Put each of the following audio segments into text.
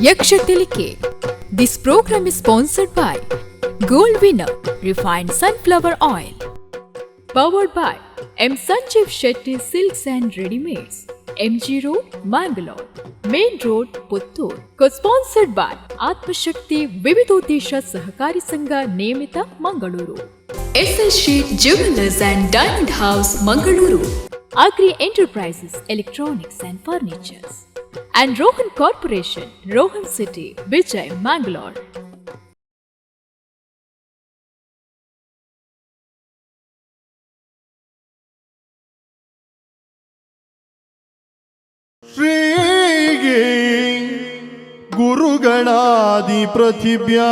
Yaksha Telike. This program is sponsored by Gold Winner Refined Sunflower Oil. Powered by M. Sanjeev Shetty Silks and Readymades. MG Road, Mangalore. Main Road, Puttur. Co-sponsored by Atmashakti Vividodesha Sahakari Sangha Niyamita, Mangaluru. SS Sheet Jewelers and Diamond House, Mangaluru. Agri Enterprises, Electronics and Furnitures. And Rohan Corporation, Rohan City, Vijay, Mangalore. ಶ್ರೀಗೆ ಗುರುಗಣಾದಿ ಪ್ರತಿಭ್ಯಾ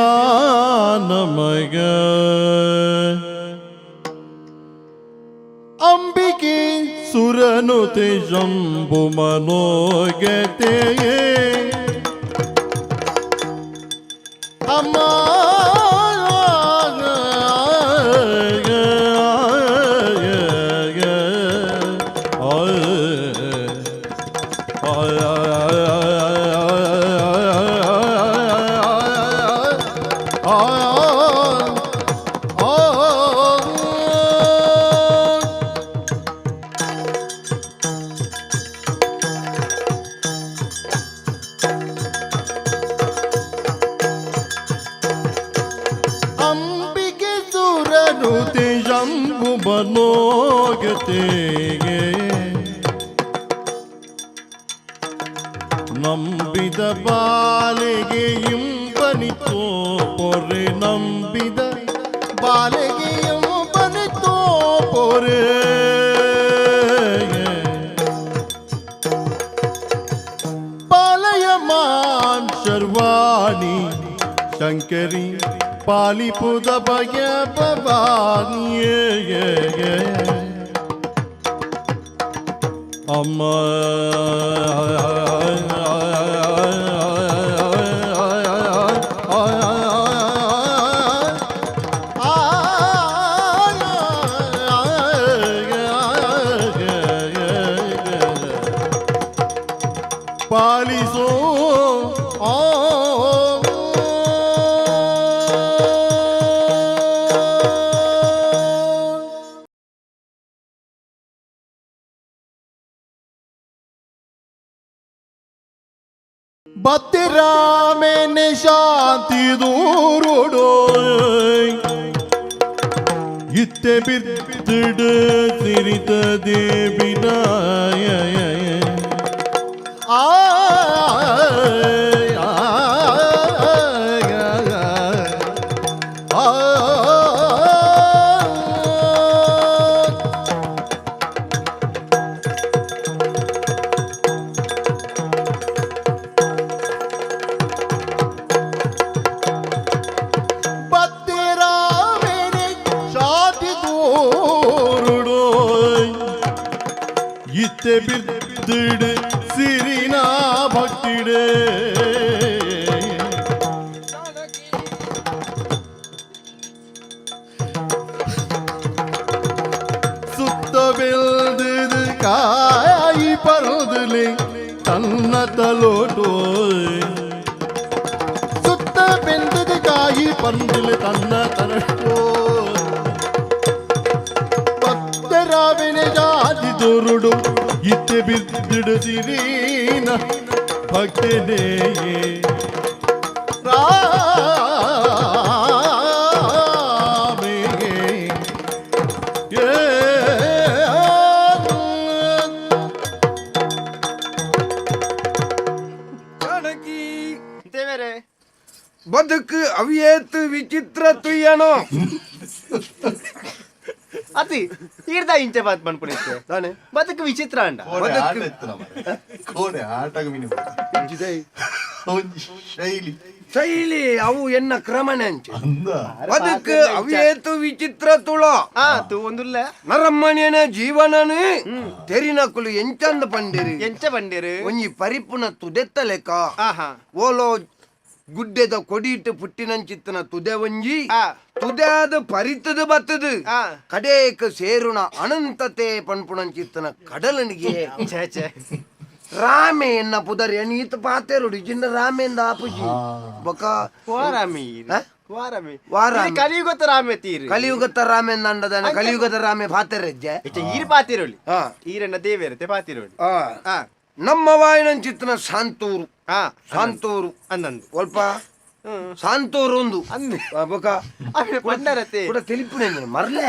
ನಮಗ ಅಂಬಿಕೆ ಸುರನುತೆ ಶಂಭು ಮನೋಗತೆಯೇ ಅಮ್ಮ ಮನೋಗತೆಗೆ ನಂಬಿದ ಬಾಲೆಗೆ ಇಂಬನಿತೋ ಪೊರೆ ನಂಬಿದ ಬಾಲೆಗೆ ಇಂಬನಿತೋ ಪೊರೆ ಪಾಲಯ ಮಾಂ ಶರ್ವಾಣಿ ಶಂಕರಿ ಪಾಲಿಪುದ ಭಯ ಭವಾನಿಯೇ ಅಮ್ಮ ಪಾಲಿಸೋ ಬತ್ತಿರಾಮೇನೆ ಶಾಂತಿ ದೂರುಡೋ ಇತ್ತೆ ಬಿತ್ತಿಡ ಸಿರಿತ ದೇವಿನಾಯ ಇತ್ತೆ ಬಿದ್ದಿಡೆ ಸಿರಿನಾ ಭಕ್ತಿಡೆ ಸುತ್ತ ಬೆಲ್ದಿದು ಕಾಯಿ ಪರದಲಿ ತನ್ನ ತಲೋಟೋ ಸುತ್ತ ಬೆಲ್ದಿದು ಕಾಯಿ ಪರದಲಿ ತನ್ನ ತಲೋಟೋ ಭಕ್ತರಾವಿನ ಜಾತಿ ದೊರುಡು ಇತ್ತೆ ಬಿದ್ದಿಡುತ್ತೀರೀನ ಭಕ್ತನೇ ರಾಮೇಗೆ ಜಾನಕಿ ದೇವರೇ ಬದುಕು ಅವಿಯೇತು ವಿಚಿತ್ರ ತುಯ್ಯನೋ ಅತಿ ಈರ್ದ ಇಂಚೆ ಬಾತ್ ಮಾಡ್ಕೊಂಡಿದ್ದೆ ತಾನೆ ಬದುಕು ವಿಚಿತ್ರ ಅಂಡ ಶೈಲಿ ಅವು ಎನ್ನ ಕ್ರಮಣೆ ಅಂಚೆ ಬದುಕು ಅವಿಯೇತು ವಿಚಿತ್ರ ತುಳ ತೂ ಒಂದುಲ್ಲ ನರಮ್ಮಣ್ಯನ ಜೀವನನು ತೆರಿನಕುಲು ಎಂಚಂದ ಪಂಡಿರಿ ಎಂಚ ಬಂದಿರು ಒಂಜಿ ಪರಿಪುನ ತುದೆತ್ತ ಲೆಕ್ಕ ಆಹಾ ಓಲೋ ಗುಡ್ಡೆದ ಕೊಡಿಟ್ಟು ಪುಟ್ಟಿನಂಚಿತ್ತನ ತುದೆ ಒಂಜಿ ತುದಾದ ಪರಿತದ ಬತ್ತದು ಕಡೇಕ ಸೇರುಣ ಅನಂತತೆ ಪನ್ಪುಣಂಚಿತ್ತನ ಕಡಲನಿಗೆ ರಾಮೆ ಎನ್ನ ಪುದರ್ ನೀತ ಪಾತೆರುಡು ಜಿನ್ನ ರಾಮೆಂದ ಆಪುಜಿ ಬೊಕ ವಾರಾಮಿ ಹ? ವಾರಾಮಿ ವಾರಾಮಿ. ಕಲಿಯುಗತ ರಾಮೆ ತೀರು ಕಲಿಯುಗದ ರಾಮೆಂದ ಅಂಡದನ ಕಲಿಯುಗದ ರಾಮೆ ಪಾತೆರಜ್ಜೆ ಈರ್ ಪಾತಿರೋಳಿ ಹಾ ಈರನ್ನ ದೇವೇರತೆ ಪಾತಿರೋಳಿ ಹಾ ನಮ್ಮ ವಾಯಿನ ಚಿತ್ರನ ಶಾಂತೂರು ಶಾಂತೂರು ಅಂದಂದು ಸ್ವಲ್ಪ ಶಾಂತೂರು ಒಂದು ಅಂದೆ ಬೊಕ ಪಂಡರತೆ ಕೂಡ ತಿಳಿಪುನೆ ಮರ್ಲೆ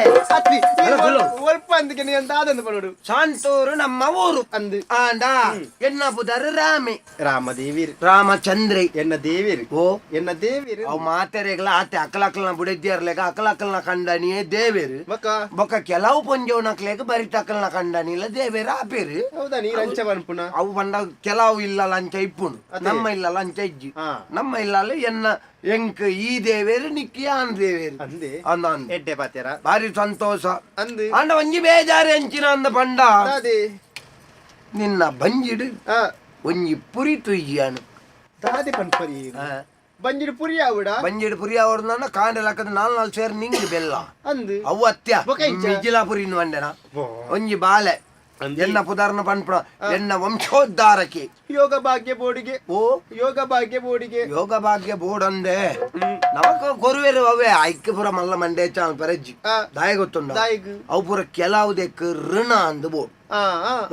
ಒಲ್ಪ ಅಂದಕ್ಕೆ ನೀ ಅಂತ ಆದಂದು ಪಡೋಡು ಶಾಂತೂರು ನಮ್ಮ ಊರು ಅಂದು ಆಂಡ ಎನ್ನ ಪುದರ್ ರಾಮೆ ರಾಮದೇವಿರು ರಾಮಚಂದ್ರ ಎನ್ನ ದೇವಿರು ಓ ಎನ್ನ ದೇವಿರು ಅವ್ ಮಾತೆರೆಗ್ಲ ಆತೆ ಅಕ್ಕಲಕ್ಕಲ್ನ ಬುಡದ್ದಿರ್ಲೆಗ ಅಕ್ಕಲಕ್ಕಲ್ನ ಕಂಡನಿಯೇ ದೇವೇರು ಬಕ ಬೊಕ ಕೆಲವು ಪೊಂಜವನಕ್ಲೆಗ ಬರಿತ ಅಕ್ಕಲ್ನ ಕಂಡನಿಲ್ಲ ದೇವೇರು ಆಪೇರು ಹೌದಾ ನೀ ರಂಚ ಪನ್ಪುನ ಅವು ಬಂಡ ಕೆಲವು ಇಲ್ಲ ಲಂಚ ಇಪ್ಪುನು ನಮ್ಮ ಇಲ್ಲ ಲಂಚ ಇಜ್ಜಿ ನಮ್ಮ ಇಲ್ಲ ಎನ್ನ ಎಂಕ್ ಈ ದೇವೇರು ನಿಕ್ಕಿ ಆನ್ ದೇವೇರು ಅಂದೆ ಅಂದ ಎಡ್ಡೆ ಪಾತ್ಯಾರ ಭಾರಿ ಸಂತೋಷ ಅಂದು ಅಂಡ ಒಂಜಿ ಬೇಜಾರು ಎಂಚಿನ ಅಂದ ಪಂಡ ಅದೇ ನಿನ್ನ ಬಂಜಿಡು ಒಂಜಿ ಪುರಿ ತುಯ್ಯಾನು ದಾದೆ ಪನ್ಪರಿ ಬಂಜಿಡು ಪುರಿ ಆವುಡ ಬಂಜಿಡು ಪುರಿ ಅವ್ರನ್ನ ಕಾಂಡಲಕ್ಕದ ನಾಲ್ ಸೇರ್ ನಿಂಗ್ ಬೆಲ್ಲ ಅಂದು ಅವು ಅತ್ಯ ಮಿಜಿಲಾಪುರಿ ಅಂಡೆನ ಒಂಜಿ ಬಾಲೆ ಎನ್ನ ಪುದಾರ್ನ ಪನ್ಪುಣ ಎನ್ನ ವಂಶೋದ್ಧಾರಕ್ಕೆ ಯೋಗ ಭಾಗ್ಯ ಬೋರ್ಡಿಗೆ ಓ ಯೋಗ ಭಾಗ್ಯ ಬೋರ್ಡಿಗೆ ಯೋಗ ಭಾಗ್ಯ ಬೋರ್ಡ್ ಅಂದೆ ನಮಕ್ ಕೊರುವೆರು ಅವೇ ಐಕ್ಯ ಪುರ ಮಲ್ಲ ಮಂಡೆ ಚಾಲ್ ಪರಜ್ಜಿ ದಾಯ ಗೊತ್ತುಂಡ ಅವು ಪುರ ಕೆಲವುದೆಕ್ ಋಣ ಅಂದ್ ಬೋರ್ಡ್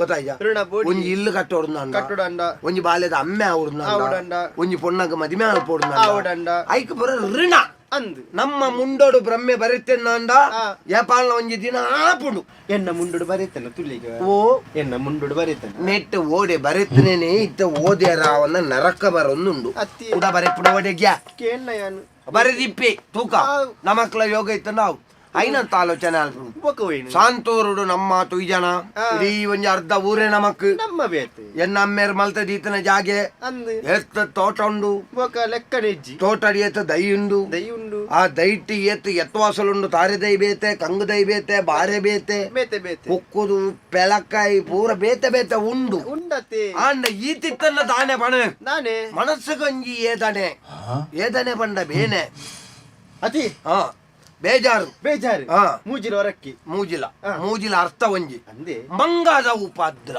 ಗೊತ್ತಾಯ್ತ ಋಣ ಬೋರ್ಡ್ ಒಂಜಿ ಇಲ್ಲು ಕಟ್ಟೋಡ್ನ ಕಟ್ಟುಡಂಡ ಒಂಜಿ ಬಾಲ್ಯದ ಅಮ್ಮೆ ಅವ್ರನ್ನ ಒಂಜಿ ಪೊಣ್ಣಗ ಮದಿಮೆ ಅಲ್ಪೋಡ್ನ ಆವುಡಂಡ ಐಕ್ಯ ಪುರ ಋಣ ಅಂದು ನಮ್ಮ ಮುಂಡೋಡು ಬ್ರಹ್ಮೆ ಬರುತ್ತೇನ ಅಂದ ಯಾಪಾಲ್ನ ಒಂಜಿ ದಿನ ಆಪುಡು ಎನ್ನ ಮುಂಡುಡು ಬರೀತನ ತುಲ್ಲಿಗೆ ಓ ಎನ್ನ ಮುಂಡುಡು ಬರೀತನ ನೆಟ್ ಓಡೆ ಬರುತ್ತೇನೆ ಇತ್ತ ಓದೆ ರಾವನ್ನ ನರಕ ಬರೊಂದುಂಡು ಅತ್ತಿ ಕೂಡ ಬರೆಪುಡ ಓಡೆಗ್ಯಾ ಕೇಳ್ನ ಯಾನು ಬರೆದಿಪ್ಪೆ ತೂಕ ನಮಕ್ಲ ಯೋಗ ಇತ್ತ ನಾವು ಐನಂತ ಆಲೋಚನೆ ಅಲ್ಪು ಬೊಕವೇನು ಶಾಂತೂರುಡು ನಮ್ಮ ತುಯ್ಜನ ಇಡೀ ಒಂಜಿ ಅರ್ಧ ಊರೇ ನಮಕ್ ನಮ್ಮ ಬೇತೆ ಎನ್ನ ಅಮ್ಮೇರ್ ಮಲ್ತ ದೀತನ ಜಾಗೆ ಅಂದು ಎತ್ತ ತೋಟ ಉಂಡು ಬೊಕ ಲೆಕ್ಕ ನೆಜ್ಜಿ ತೋಟಡಿ ಎತ್ತ ದೈ ಉಂಡು ದೈ ಉಂಡು ಆ ದೈಟಿ ಎತ್ತವಾಸಲುಂಡು ತಾರೆ ದೈ ಬೇತೆ ಕಂಗು ದೈ ಬೇತೆ ಬಾರೆ ಬೇತೆ ಬೇತೆ ಬೇತೆ ಕುಕ್ಕುದು ಪೆಲಕಾಯಿ ಪೂರ ಬೇತೆ ಬೇತೆ ಉಂಡು ಉಂಡತೆ ಆಂಡ ಈ ತಿತ್ತನ್ನ ತಾನೆ ಪಣ ನಾನೇ ಮನಸ್ಸುಗೊಂಜಿ ಏದನೆ ಪಂಡ ಬೇನೆ ಅತಿ ಹಾ ಬೇಜಾರು ಬೇಜಾರು ಹಾ ಮೂಜಿಲ ಹೊರಕ್ಕಿ ಮೂಜಿಲ ಅರ್ಥ ಒಂಜಿ ಅಂದೆ ಮಂಗದ ಉಪದ್ರ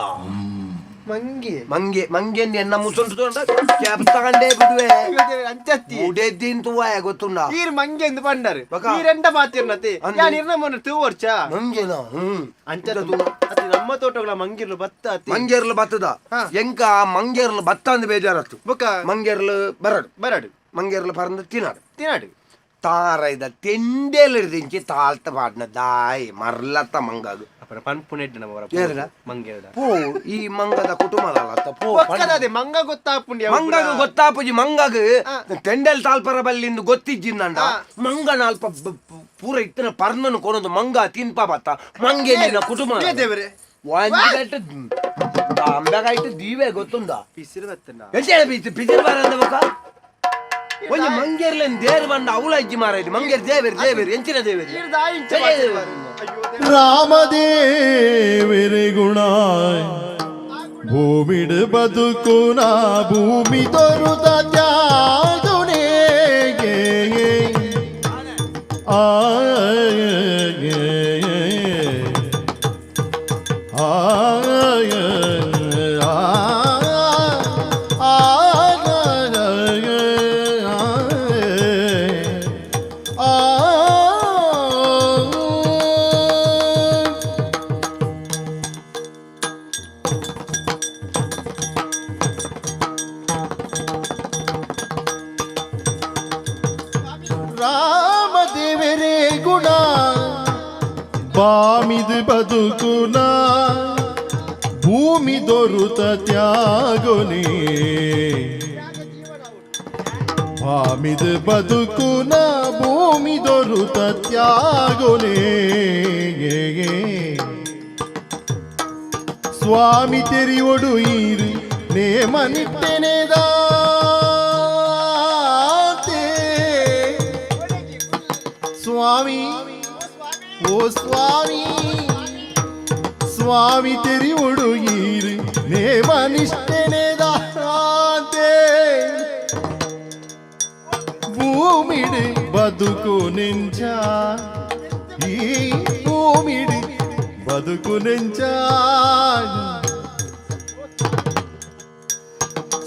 ಮಂಗೆ ಮಂಗೆ ಮಂಗೆಂದು ಎನ್ನ ಮುಸುಂಟು ತಗೊಂಡೇ ಬಿಡುವೆ ಅಂಚತ್ತಿ ಉಡೆದ್ದಿಂತು ಗೊತ್ತುಂಡ ಈರ್ ಮಂಗೆ ಎಂದು ಪಂಡರು ಈರೆಂಡ ಮಾತಿರ್ನತೆ ಯಾನ್ ಇರ್ನ ಮೊನ್ನ ತೂವರ್ಚ ಮಂಗೆನ ಅಂಚತ್ತು ಅತಿ ನಮ್ಮ ತೋಟಗಳ ಮಂಗಿರ್ಲು ಭತ್ತ ಮಂಗೇರ್ಲು ಬತ್ತದ ಎಂಕ ಮಂಗೇರ್ಲು ಭತ್ತ ಅಂದ್ ಬೇಜಾರತ್ತು ಬೊಕ ಮಂಗೇರ್ಲು ಬರಡು ಬರಡು ಮಂಗೇರ್ಲು ಪರಂದು ತಿನ್ನಾಡು ತಾರೈದ ತೆಂಡೇಲಿರ್ದಿಂಚಿ ತಾಳ್ತ ಪಾಡ್ನ ದಾಯ್ ಮರ್ಲತ್ತ ಮಂಗದು ಪನ್ಪುನೆಡ್ ನಮ್ಮವರ ಮಂಗೇರ್ದ ಪೋ ಈ ಮಂಗದ ಕುಟುಂಬದಲ್ಲ ಪೋ ಅದೇ ಮಂಗ ಗೊತ್ತಾಪುಂಡಿ ಮಂಗಗ ಗೊತ್ತಾಪುಜಿ ಮಂಗಗ ತೆಂಡೆಲ್ ತಾಲ್ಪರ ಬಲ್ಲಿಂದು ಗೊತ್ತಿಜ್ಜಿಂದಂಡ ಮಂಗ ನಾಲ್ಪ ಪೂರ ಇತ್ತನ ಪರ್ನನು ಕೊನೊಂದು ಮಂಗ ತಿನ್ಪ ಬತ್ತ ಮಂಗೆ ನಿನ್ನ ಕುಟುಂಬ ದೇವರೇ ಒಂಜಿಗಟ್ಟು ಅಂಬೆಗಾಯ್ತು ದೀವೆ ಗೊತ್ತುಂಡ ಪಿಸಿರು ಬತ್ತಂಡ ಎಂತ ಪಿಸಿರು ಬರಂದ ಬಕ ಒಂಜಿ ಮಂಗೇರ್ಲೆನ್ ದೇರು ಬಂಡ ಅವಳ ಇಜ್ಜಿ ಮಾರಾಯ್ತು ಮಂಗೇರ್ ದೇವೇರು ಎಂಚಿನ ದೇವೇರು ರಾಮದೇವರೇ ಗುಣ ಭೂಮಿಡ್ ಬದುಕುನ ಭೂಮಿ ತೋರುದ ತ್ಯಾಗುನೇ ರಾಮದೇವರೇ ಗುಣ ಬಾಮಿದು ಬದುಕುನ ಭೂಮಿ ದೊರುತ ತ್ಯಾಗೊನೆ ಬಾಮಿದು ಬದುಕುನ ಭೂಮಿ ದೊರುತ ತ್ಯಾಗೊನೆ ಸ್ವಾಮಿ ತೆರಿ ಒಡುಯಿರು ನೇಮನಿಟ್ಟೆನೆದಾ ಸ್ವಾಮಿ ಓ ಸ್ವಾಮಿ ಸ್ವಾಮಿ ತೆರಿ ಒಡುಗೀರು ನೇಮನಿಷ್ಠೆನೆದಾತೆ ಭೂಮಿಡು ಬದುಕು ನೆಂಚ ಈ ಭೂಮಿಡು ಬದುಕು ನೆಂಚ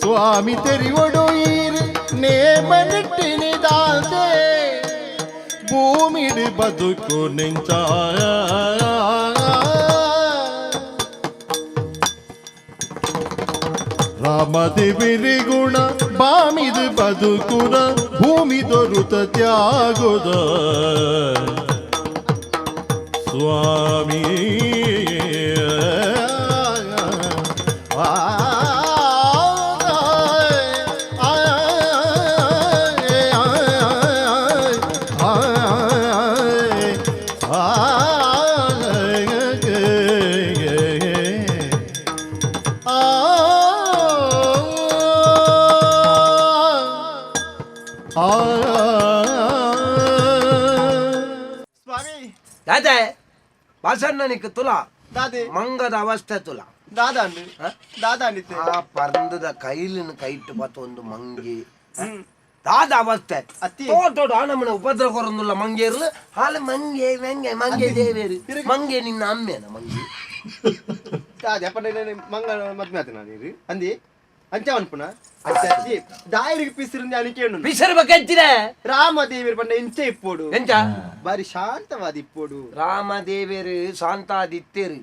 ಸ್ವಾಮಿ ತೆರಿವೊಡೋಯಿರು ನೇಮನಿಟ್ಟಿನಿ ದಾಲ್ದೆ ಭೂಮಿಡಿ ಬದುಕು ನಿಂಚ ರಾಮದೇವಿರಿ ಗುಣ ಬಾಮಿದು ಬದುಕುನ ಭೂಮಿ ದೊರುತ ತ್ಯಾಗುದ ಸ್ವಾಮಿ दादा भाषण निक तुला ದಾದೆ ಮಂಗದ ಅವಸ್ಥೆ ತುಲ ದಾದಾ ಅಂದು ದಾದಾ ಅಂದಿತ್ತೆ ಆ ಪರಂದದ ಕೈಲಿನ ಕೈಟ್ಟು ಬತ್ತ ಒಂದು ಮಂಗಿ ದಾದ ಅವಸ್ಥೆ ಅತ್ತಿ ತೋಟೋಡು ನಮ್ಮನ ಉಪದ್ರ ಕೊರಂದುಲ್ಲ ಮಂಗೇರ್ಲು ಹಾಲು ಮಂಗೆ ಮಂಗೆ ಮಂಗೆ ದೇವೇರು ಮಂಗೆ ನಿನ್ನ ಅಮ್ಮೇನ ಮಂಗಿ ದಾದೆ ಅಪ್ಪನ ಮಂಗ ಮದ್ಮೆ ಆತ ನಾನು ಅಂದಿ ಅಂಚ ಅನ್ಪುನ ಅಂಚಿ ದಾಯರಿಗೆ ಪಿಸಿರಿಂದ ಅನಿಕೇನು ಪಿಸರ್ ಬಗ್ಗೆಚ್ಚಿದೆ ರಾಮದೇವಿರ ಪಂಡ ಇಂಚೆ ಇಪ್ಪೋಡು ಎಂಚ ಬಾರಿ ಶಾಂತವಾದ ಇಪ್ಪೋಡು ರಾಮದೇವೇರು ಶಾಂತಾದಿತ್ತೇರು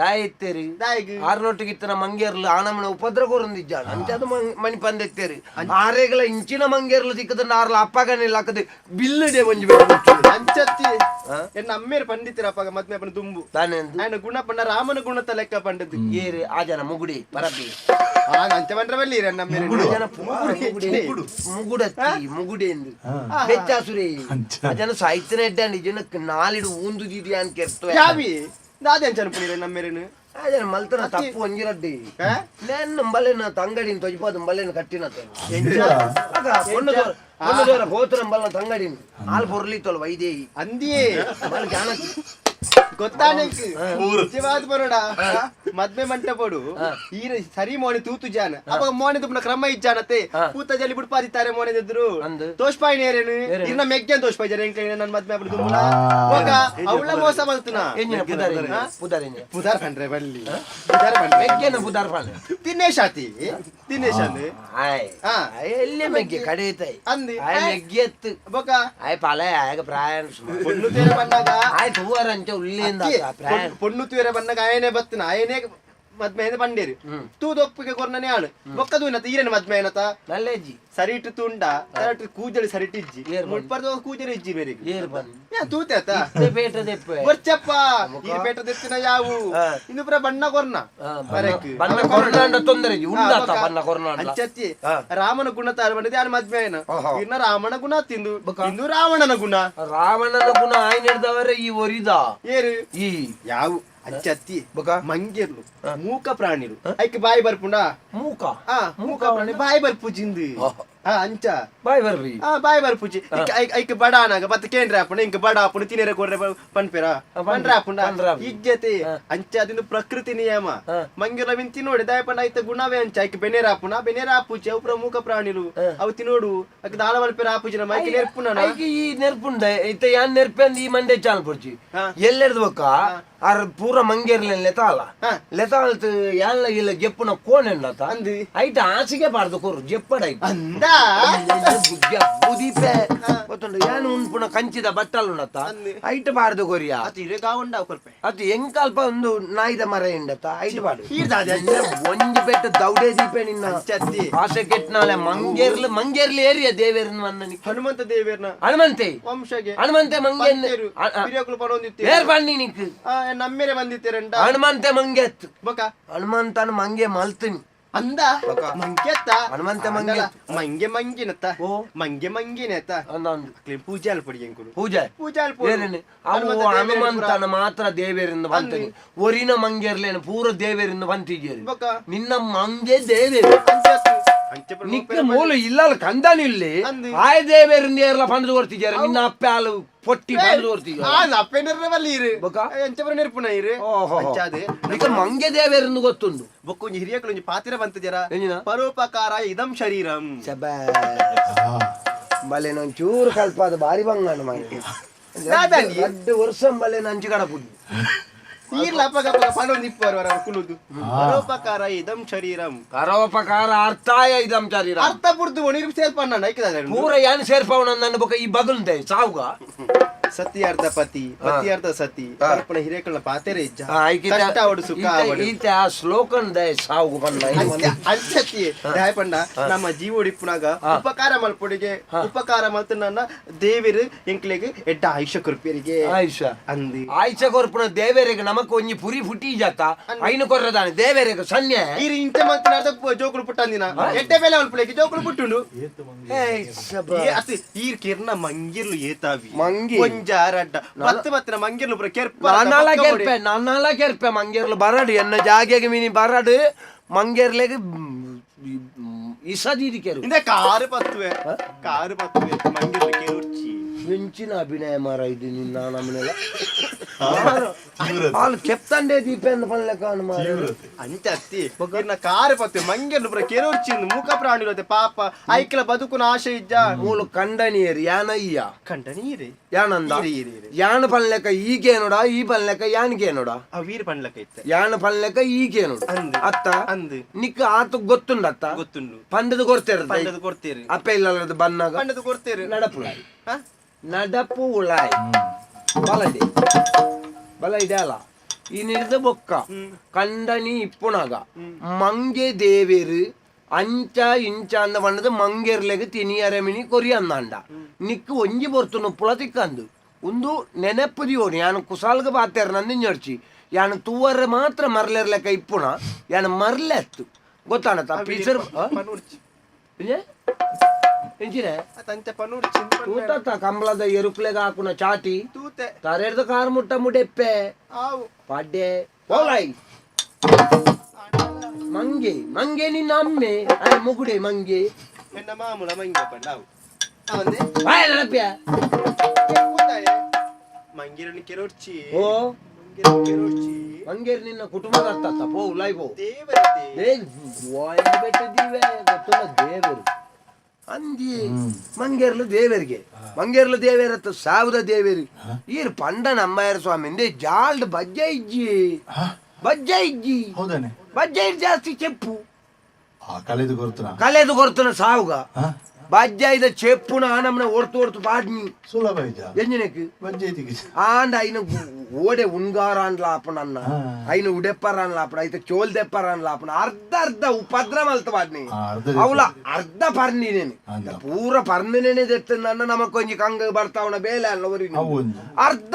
ದಾಯಿತ್ತೇರು ದಾಯಿಗೆ ಆರ್ನೊಟ್ಟಿಗಿತ್ತನ ಮಂಗೇರ್ಲು ಆನಮನ ಉಪದ್ರ ಕೊರಂದಿಜ್ಜಾಳ ಅಂಚದು ಮಣಿ ಪಂದೆತ್ತೇರು ಆರೆಗಳ ಇಂಚಿನ ಮಂಗೇರ್ಲು ಸಿಕ್ಕದನ್ನ ಆರ್ಲ ಅಪ್ಪಗನೆಲ್ಲ ಹಾಕದೆ ಬಿಲ್ಲುಡೆ ಒಂಜಿ ಅಂಚತ್ತಿ ಎನ್ನ ಅಮ್ಮೇರು ಪಂಡಿತಿರಪ್ಪ ಮದ್ಮೆ ಪಂಡ ದುಂಬು ತಾನೆಂದು ఆయన ಗುಣ ಪಂಡ ರಾಮನ ಗುಣತ ಲೆಕ್ಕ ಪಂಡದು ಏರು ಆ ಜನ ಮುಗುಡಿ ಪರಬಿ ಅಂಚ ಪಂಡ್ರ ಬಲ್ಲಿ ನಮ್ಮೇರು ಮುಗುಡತ್ತಿ ಮುಗುಡಿ ಎಂದು ಬೆಚ್ಚಾಸುರೇ ಆ ಜನ ಸಾಹಿತ್ಯನ ಎಡ್ಡಾಂಡಿ ಜನಕ್ಕೆ ನಾಲಿಡು ಊಂದು ದಿದಿ ಅಂತ ಕೆರ್ತವೆ ಯಾವಿ ದಾದೆ ಅಂಚ ಅನ್ಪುನಿರ ನಮ್ಮೇರೇನು ಆ ಜನ ಮಲ್ತನ ತಪ್ಪು ಒಂಜಿರಡ್ಡಿ ನೆನ್ನ ಬಲೆನ ತಂಗಡಿನ ತೊಜಿಪಾದ ಬಲೆನ ಕಟ್ಟಿನ ಹೋತರ ಬಲ್ಲ ತಂಗಡಿನ ಹಾಲು ಬೊರ್ಲಿತ್ತಲ್ಲ ವೈದೇಹಿ ಅಂದಿಯೇ ಬಲ್ ಜ್ಞಾನ ಗೊತ್ತಾ ನಿಜವಾದ ಬರೋಡ ಮದ್ಮೆ ಮಂಟಪಡು ಈ ಸರಿ ಮೋನೆ ತೂತು ಜಾನ ಅವಾಗ ಮೋನೆ ತುಪ್ಪನ ಕ್ರಮ ಇಜ್ಜಾನತೆ ಪೂತ ಜಲಿ ಬಿಡ್ಪಾದಿತ್ತಾರೆ ಮೋನೆದಿದ್ರು ತೋಷ್ಪಾಯಿ ನೇರೇನು ಇನ್ನ ಮೆಗ್ಗೆ ತೋಷ್ಪಾಯಿ ಜನ ನನ್ನ ಮದ್ಮೆ ಬಿಡುದು ಅವಳ ಮೋಸ ಬಂತನ ಪುದಾರ್ ಪಂಡ್ರೆ ಬಲ್ಲಿ ಮೆಗ್ಗೆನ ಪುದಾರ್ ಪಾಂಡ್ರೆ ದಿನೇಶ್ ಆತಿ ದಿನೇಶ್ ಅಂದ್ ಎಲ್ಲಿ ಮೆಗ್ಗೆ ಕಡೆಯತಾಯಿ ಅಂದಿ ಮೆಗ್ಗೆ ಎತ್ತು ಬೊಕ ಆಯ್ ಪಾಲೆ ಆಗ ಪ್ರಾಯಣ ಪೊಣ್ಣು ತೀರ ಬಂದಾಗ ಆಯ್ತು ಹೂವರಂಚ ಉಳ್ಳಿಯಿಂದ ಪೊಣ್ಣು ತೀರ ಬಂದಾಗ ಆಯನೇ ಬತ್ತನ ಆಯನೇ ಮದ್ಮೆ ಬಂಡೇರಿ ತೂದೊಪ್ಪಿಗೆ ಕೊರ್ನನೆ ಆಳು ಬೊಕ್ಕದು ಏನತ ಈರೇನು ಮದ್ಮೆ ಏನತ ನಲ್ಲೆಜ್ಜಿ ಸರಿ ಇಟ್ಟು ತುಂಡ ಕರೆಕ್ಟ್ ಕೂಜಳಿ ಸರಿ ಇಜ್ಜಿ ಮುಟ್ಪರ್ದು ಕೂಜಳಿ ಇಜ್ಜಿ ಬೇರೆ ಏರ್ ಬಂದು ತೂತೇತ ಬೇಟದೆಪ್ಪೆ ಗೊಚ್ಚಪ್ಪ ಈ ಬೇಟದೆತ್ತಿನ ಯಾವು ಇನ್ನು ಪುರ ಬಣ್ಣ ಕೊರ್ನ ಬಣ್ಣ ಕೊರ್ನಾಂಡ ತೊಂದರೆ ಉಂಡಾತ ಬಣ್ಣ ಕೊರ್ನಾಂಡ ಅಂಚತ್ತಿ ರಾಮನ ಗುಣ ತಾರ ಬಂದಿದೆ ಯಾರು ಮದ್ಮೆ ಏನ ಇನ್ನ ರಾಮನ ಗುಣ ತಿಂದು ಇನ್ನು ರಾವಣನ ಗುಣ ಆಯ್ನ ಹಿಡ್ದವರೇ ಈ ಒರಿದ ಏರು ಈ ಯಾವು ಅಂಚತ್ತಿ ಮಂಗೇರ್ಲು ಮೂಕ ಪ್ರಾಣಿರು ಐಕ್ ಬಾಯಿ ಬರ್ಪುಂಡ ಮೂಕ ಮೂಕ ಪ್ರಾಣಿ ಬಾಯಿ ಬರ್ಪುಜಿಂದು ಅಂಚ ಬಾಯ್ ಬರ್ರಿ ಬಾಯಿ ಬರ್ಪುಜಿ ಐಕ್ ಬಡ ಅನಾಗ ಬತ್ತ ಕೇಂದ್ರ ಆಪುಂಡ ಇಂಕ ಬಡ ಆಪುಂಡ ತಿನೇರ ಕೊರ್ರೆ ಪನ್ಪೆರ ಪಂಡ್ರ ಆಪುಂಡ ಇಜ್ಜತೆ ಅಂಚ ಅದಿಂದ ಪ್ರಕೃತಿ ನಿಯಮ ಮಂಗೇರ್ಲ ವಿನ್ ತಿನ್ನೋಡಿ ದಾಯ ಪಂಡ ಐತ ಗುಣವೇ ಅಂಚ ಐಕ್ ಬೆನೇರ ಆಪುಂಡ ಬೆನೇರ ಆಪುಜಿ ಅವು ಪ್ರಮುಖ ಪ್ರಾಣಿರು ಅವು ತಿನ್ನೋಡು ಐಕ್ ದಾಳ ಮಲ್ಪೆರ ಆಪುಜಿನ ಮೈಕ್ ನೆರ್ಪುನ ಐಕ್ ಈ ನೆರ್ಪುಂಡ ಐತ ಯಾನ್ ನೆರ್ಪೆಂದು ಈ ಮಂಡೆ ಚಾಲ್ ಪುರ್ಜಿ ಎಲ್ಲೆರ್ದು ಬೊಕ್ಕ ಆರ್ ಪೂರ ಮಂಗೇರ್ಲೆ ಲೆತಾಲ ಲೆತಾಲ್ತು ಎಲ್ಲ ಇಲ್ಲ ಜೆಪ್ಪುನ ಕೋಣೆಂಡತ ಅಂದಿ ಐಟ ಆಸಿಗೆ ಪಾಡ್ದು ಕೊರು ಜೆಪ್ಪಡ ಅಂದ ಬುದಿಪೆ ಗೊತ್ತುಂಡು ಯಾನು ಉಂಪುನ ಕಂಚಿದ ಬಟ್ಟಲು ಉಂಡತ ಐಟ ಪಾಡ್ದು ಕೊರಿಯ ಅತಿರೆ ಗಾವಂಡ ಕೊರ್ಪೆ ಅದು ಎಂಕಲ್ಪ ಒಂದು ನಾಯಿದ ಮರ ಎಂಡತ ಐಟ ಪಾಡು ಒಂಜಿ ಬೆಟ್ಟ ದೌಡೆ ದೀಪೆ ನಿನ್ನ ಚತ್ತಿ ಆಸೆ ಕೆಟ್ನಾಲೆ ಮಂಗೇರ್ಲಿ ಏರಿಯ ದೇವೇರನ್ ವನ್ನನಿ ಹನುಮಂತ ದೇವೇರ್ನ ಹನುಮಂತೆ ವಂಶಗೆ ಹನುಮಂತೆ ಮಂಗೇನ್ ಹಿರಿಯಕುಲು ಪರೊಂದಿತ್ತೆ ಏರ್ ಬನ್ನಿ ನಿಕ್ ನಮ್ಮೇಲೆ ಬಂದಿತ್ತೀರಂಡ ಹನುಮಂತೆ ಮಂಗೆತ್ತು ಬೊಕ ಹನುಮಂತನ ಮಂಗೆ ಮಲ್ತೀನಿ ಅಂದ ಮಂಗೆತ್ತ ಹನುಮಂತೆ ಮಂಗೆ ಮಂಗೆ ಮಂಗಿನತ್ತ ಮಂಗೆ ಮಂಗಿನೆತ್ತ ಪೂಜೆ ಅಲ್ಪಡಿ ಎಂಕುಲು ಪೂಜೆ ಅವು ಹನುಮಂತನ ಮಾತ್ರ ದೇವೇರಿಂದ ಬಂತೀನಿ ಒರಿನ ಮಂಗೇರ್ಲೇನು ಪೂರ ದೇವೇರಿಂದ ಬಂತಿದ್ದೀರಿ ನಿನ್ನ ಮಂಗೆ ದೇವೇರು ನಿಕ್ಕ ಮೂಲ ಇಲ್ಲಲ್ಲ ಕಂದನಿಲ್ಲಿ ಆಯ ದೇವೇರಿಂದ ಏರ್ಲ ಪಂದು ಕೊಡ್ತಿದ್ದಾರೆ ನಿನ್ನ ಅಪ್ಪ ಹಾಲು ಪೊಟ್ಟಿ ಪಂದು ಕೊಡ್ತಿದ್ದ ಮಂಗೆ ದೇವೇರಿಂದ ಗೊತ್ತುಂಡು ಬೊಕ್ಕೊಂಜಿ ಹಿರಿಯಕಲು ಪಾತ್ರ ಬಂತು ಜರ ಪರೋಪಕಾರ ಇದಂ ಶರೀರಂ ಬಲೆ ನಾನು ಚೂರು ಕಲ್ಪ ಅದು ಬಾರಿ ಬಂಗಾಣ ಮಾಡಿ 2 ವರ್ಷ ಬಲೆ ನಂಚು ಕಡಪುಡಿ ಈರ್ಲಪ್ಪ ಪಣೊಂದಿಪ್ಪರು ಅವರ ಕುಲುದು ಪರೋಪಕಾರ ಇದಂ ಶರೀರಂ ಪರೋಪಕಾರ ಅರ್ಥಾಯ ಇದಂ ಶರೀರ ಅರ್ಥ ಪುರ್ದು ನೀರು ಸೇರ್ಪಣ್ಣ ಪೂರ ಯಾನ್ ಸೇರ್ಪವನ ನನ್ನ ಬೊಕ ಈ ಬಗಲ್ದೆ ಸಾವುಗ ಸತ್ಯಾರ್ಥ ಪತಿ ಪತಿಯಾರ್ಥ ಸತಿ ಕಲ್ಪನ ಹಿರೇಕಳ ಪಾತೆರೆ ಇಜ್ಜ ಕಷ್ಟ ಅವಡು ಸುಖ ಅವಡು ಈತ ಶ್ಲೋಕನ್ ದೇ ಸಾವುಗ ಬಂದ ಅಂಚತಿ ದಾಯ ಪಂಡ ನಮ್ಮ ಜೀವೋಡಿಪ್ಪುನಾಗ ಉಪಕಾರ ಮಲ್ಪೊಡಿಗೆ ಉಪಕಾರ ಮಲ್ತ ನನ್ನ ದೇವರು ಎಂಕ್ಲೆಗೆ ಎಡ್ಡ ಆಯುಷ ಕೊರ್ಪಿಯರಿಗೆ ಆಯುಷ ಅಂದಿ ಆಯುಷ ಕೊರ್ಪುನ ದೇವರಿಗೆ ನಮಕ್ ಒಂಜಿ ಪುರಿ ಫುಟಿ ಜಾತ ಐನು ಕೊರ್ರದಾನೆ ದೇವರಿಗೆ ಸನ್ನೆ ಈರಿ ಇಂಚ ಮಲ್ತನಾದ ಜೋಕುಲು ಪುಟ್ಟಂದಿನ ಎಡ್ಡೆ ಬೇಲೆ ಮಲ್ಪೊಡಿಗೆ ಜೋಕುಲು ಪುಟ್ಟುಂಡು ಈರ್ ಕಿರ್ನ ಮಂಗಿರ್ಲು ಏತಾವಿ ಮಂಗಿ ಜಾರಡ್ಡ ಮತ್ತೆ ಮತ್ತೆ ಮಂಗಿರ್ಲು ಪುರ ನನ್ನಲ ಕೆರ್ಪೆ ಮಂಗೇರ್ಲು ಬರಡು ಎನ್ನ ಜಾಗೆಗೆ ಮಿನಿ ಬರಡು ಮಂಗೇರ್ಲೆಗೆ ಇಸದೀದಿ ಕೆರು ಇಂದ ಕಾರು ಪತ್ತುವೆ ಮಂಗಿರ್ಲು ಕೆರುರ್ಚಿ ಮಿಂಚಿನ ಅಭಿನಯ ಮಾರ ಇದು ನಿನ್ನ ನಮ್ಮನೆಲ್ಲ వాళ్ళు చెప్తాండే దీపేంద్ర పనులే కాను మరి అంతే అత్తి నా కారు పత్తి మంగెర్లు బ్ర కెరొచ్చింది మూక ప్రాణులు అదే పాప ఐక్ల బతుకున ఆశ ఇజ్జ మూలు కండనీరు యానయ్య కండనీరే యానంద యాన పనులెక్క ఈకేనుడా ఈ పనులెక్క యానికేనుడా ఆ వీరి పనులకైతే యాన పనులెక్క ఈకేనుడు అత్త అందు నీకు ఆత ಗೊತ್ತುಂಡು ಅತ್ತ ಗೊತ್ತುಂಡು పండదు ಕೊಡ್ತೇರು ಅಪ್ಪ ಇಲ್ಲದ ಬನ್ನಾಗ పండదు ಕೊಡ್ತೇರು ನಡಪು ಉಳಾಯ್ ಬಲೈಡೆ ಅಲ್ಲ ಈ ನಿಡ್ದ ಬೊಕ್ಕ ಕಂಡನಿ ಇಪ್ಪುನಾಗ ಮಂಗೆ ದೇವೇರು ಅಂಚ ಇಂಚ ಅಂದ ಬಣ್ಣದ ಮಂಗೇರ್ಲೆಗೆ ತಿನಿಯರಮಿನಿ ಕೊರಿ ಅಂದಾಂಡ ನಿಕ್ಕು ಒಂಜಿ ಬೊರ್ತು ನೊಪ್ಪುಳ ತಿಕ್ಕಂದು ಒಂದು ನೆನಪು ದಿಯೋಣಿ ಯಾನು ಕುಸಾಲ್ಗ ಬಾತೇರ ನಂದು ನಡ್ಚಿ ಯಾನು ತೂವರ ಮಾತ್ರ ಮರ್ಲೆರ್ಲೆಕ್ಕ ಇಪ್ಪುಣ ಯಾನು ಮರ್ಲೆತ್ತು ಗೊತ್ತಾಣತ್ತ ಪೀಸರ್ ಎಂಚಿನ ತೂತ ಕಂಬಳದ ಎರುಪ್ಲೆಗ ಹಾಕುನ ಚಾಟಿ ತರೆಡ್ದ ಕಾರ್ ಮುಟ್ಟ ಮುಡೆಪ್ಪೆ ಪಡ್ಡೆ ಹೋಲಾಯ್ ಮಂಗೆ ನಿನ್ನ ಅಮ್ಮೆ ಅರೆ ಮುಗುಡೆ ಮಂಗೆ ಮಾಮೂಲ ಮಂಗೆ ಮಂಗಿರನಿ ಕೆರೊರ್ಚಿ ಓ ಮಂಗೇರ್ ನಿನ್ನ ಕುಟುಂಬದ ಅತ್ತ ಪೋ ಉಲಾಯ್ ಪೋ ಬೆಟ್ಟದಿವೆ ಗೊತ್ತಲ್ಲ ದೇವರು ಅಂದಿ ಮಂಗೇರ್ಲು ದೇವೇರತ್ತ ಸಾವುದ ದೇವೇರು ಈರ್ ಪಂಡ ನಮ್ಮಯ್ಯರ ಸ್ವಾಮಿಂದೆ ಜಾಲ್ಡ್ ಬಜ್ಜ ಇಜ್ಜಿ ಬಜ್ಜ ಜಾಸ್ತಿ చెప్పు ಕಲೆದು ಕೊರ್ತನ ಸಾವುಗ ಬಜ್ಜ ಇದ చెప్పున ఆనమన ఓర్తు పాడ్ని సులభ ఎంజినకు ఆండ అయిన ఓడే ಉಣ್ಗಾರಾನ್ ಲಾಪಣ ಅನ್ನ ಐನು ಉಡೆಪ್ಪರಾನ್ ಲಾಪಣ ಐತ ಚೋಲ್ ದೆಪ್ಪರಾನ್ ಲಾಪಣ ಅರ್ಧ ಉಪದ್ರವ ಅಲ್ತ ಪಾಡ್ನಿ ಅವಳ ಅರ್ಧ ಪರ್ನಿನೇನೆ ಪೂರ ಪರ್ನಿನೇನೆ ದೆತ್ತನ್ನ ನಮಕ್ ಒಂಜಿ ಕಂಗ ಬರ್ತಾವಣ ಬೇಲೆ ಅಲ್ಲ ಒರಿನಿ ಅರ್ಧ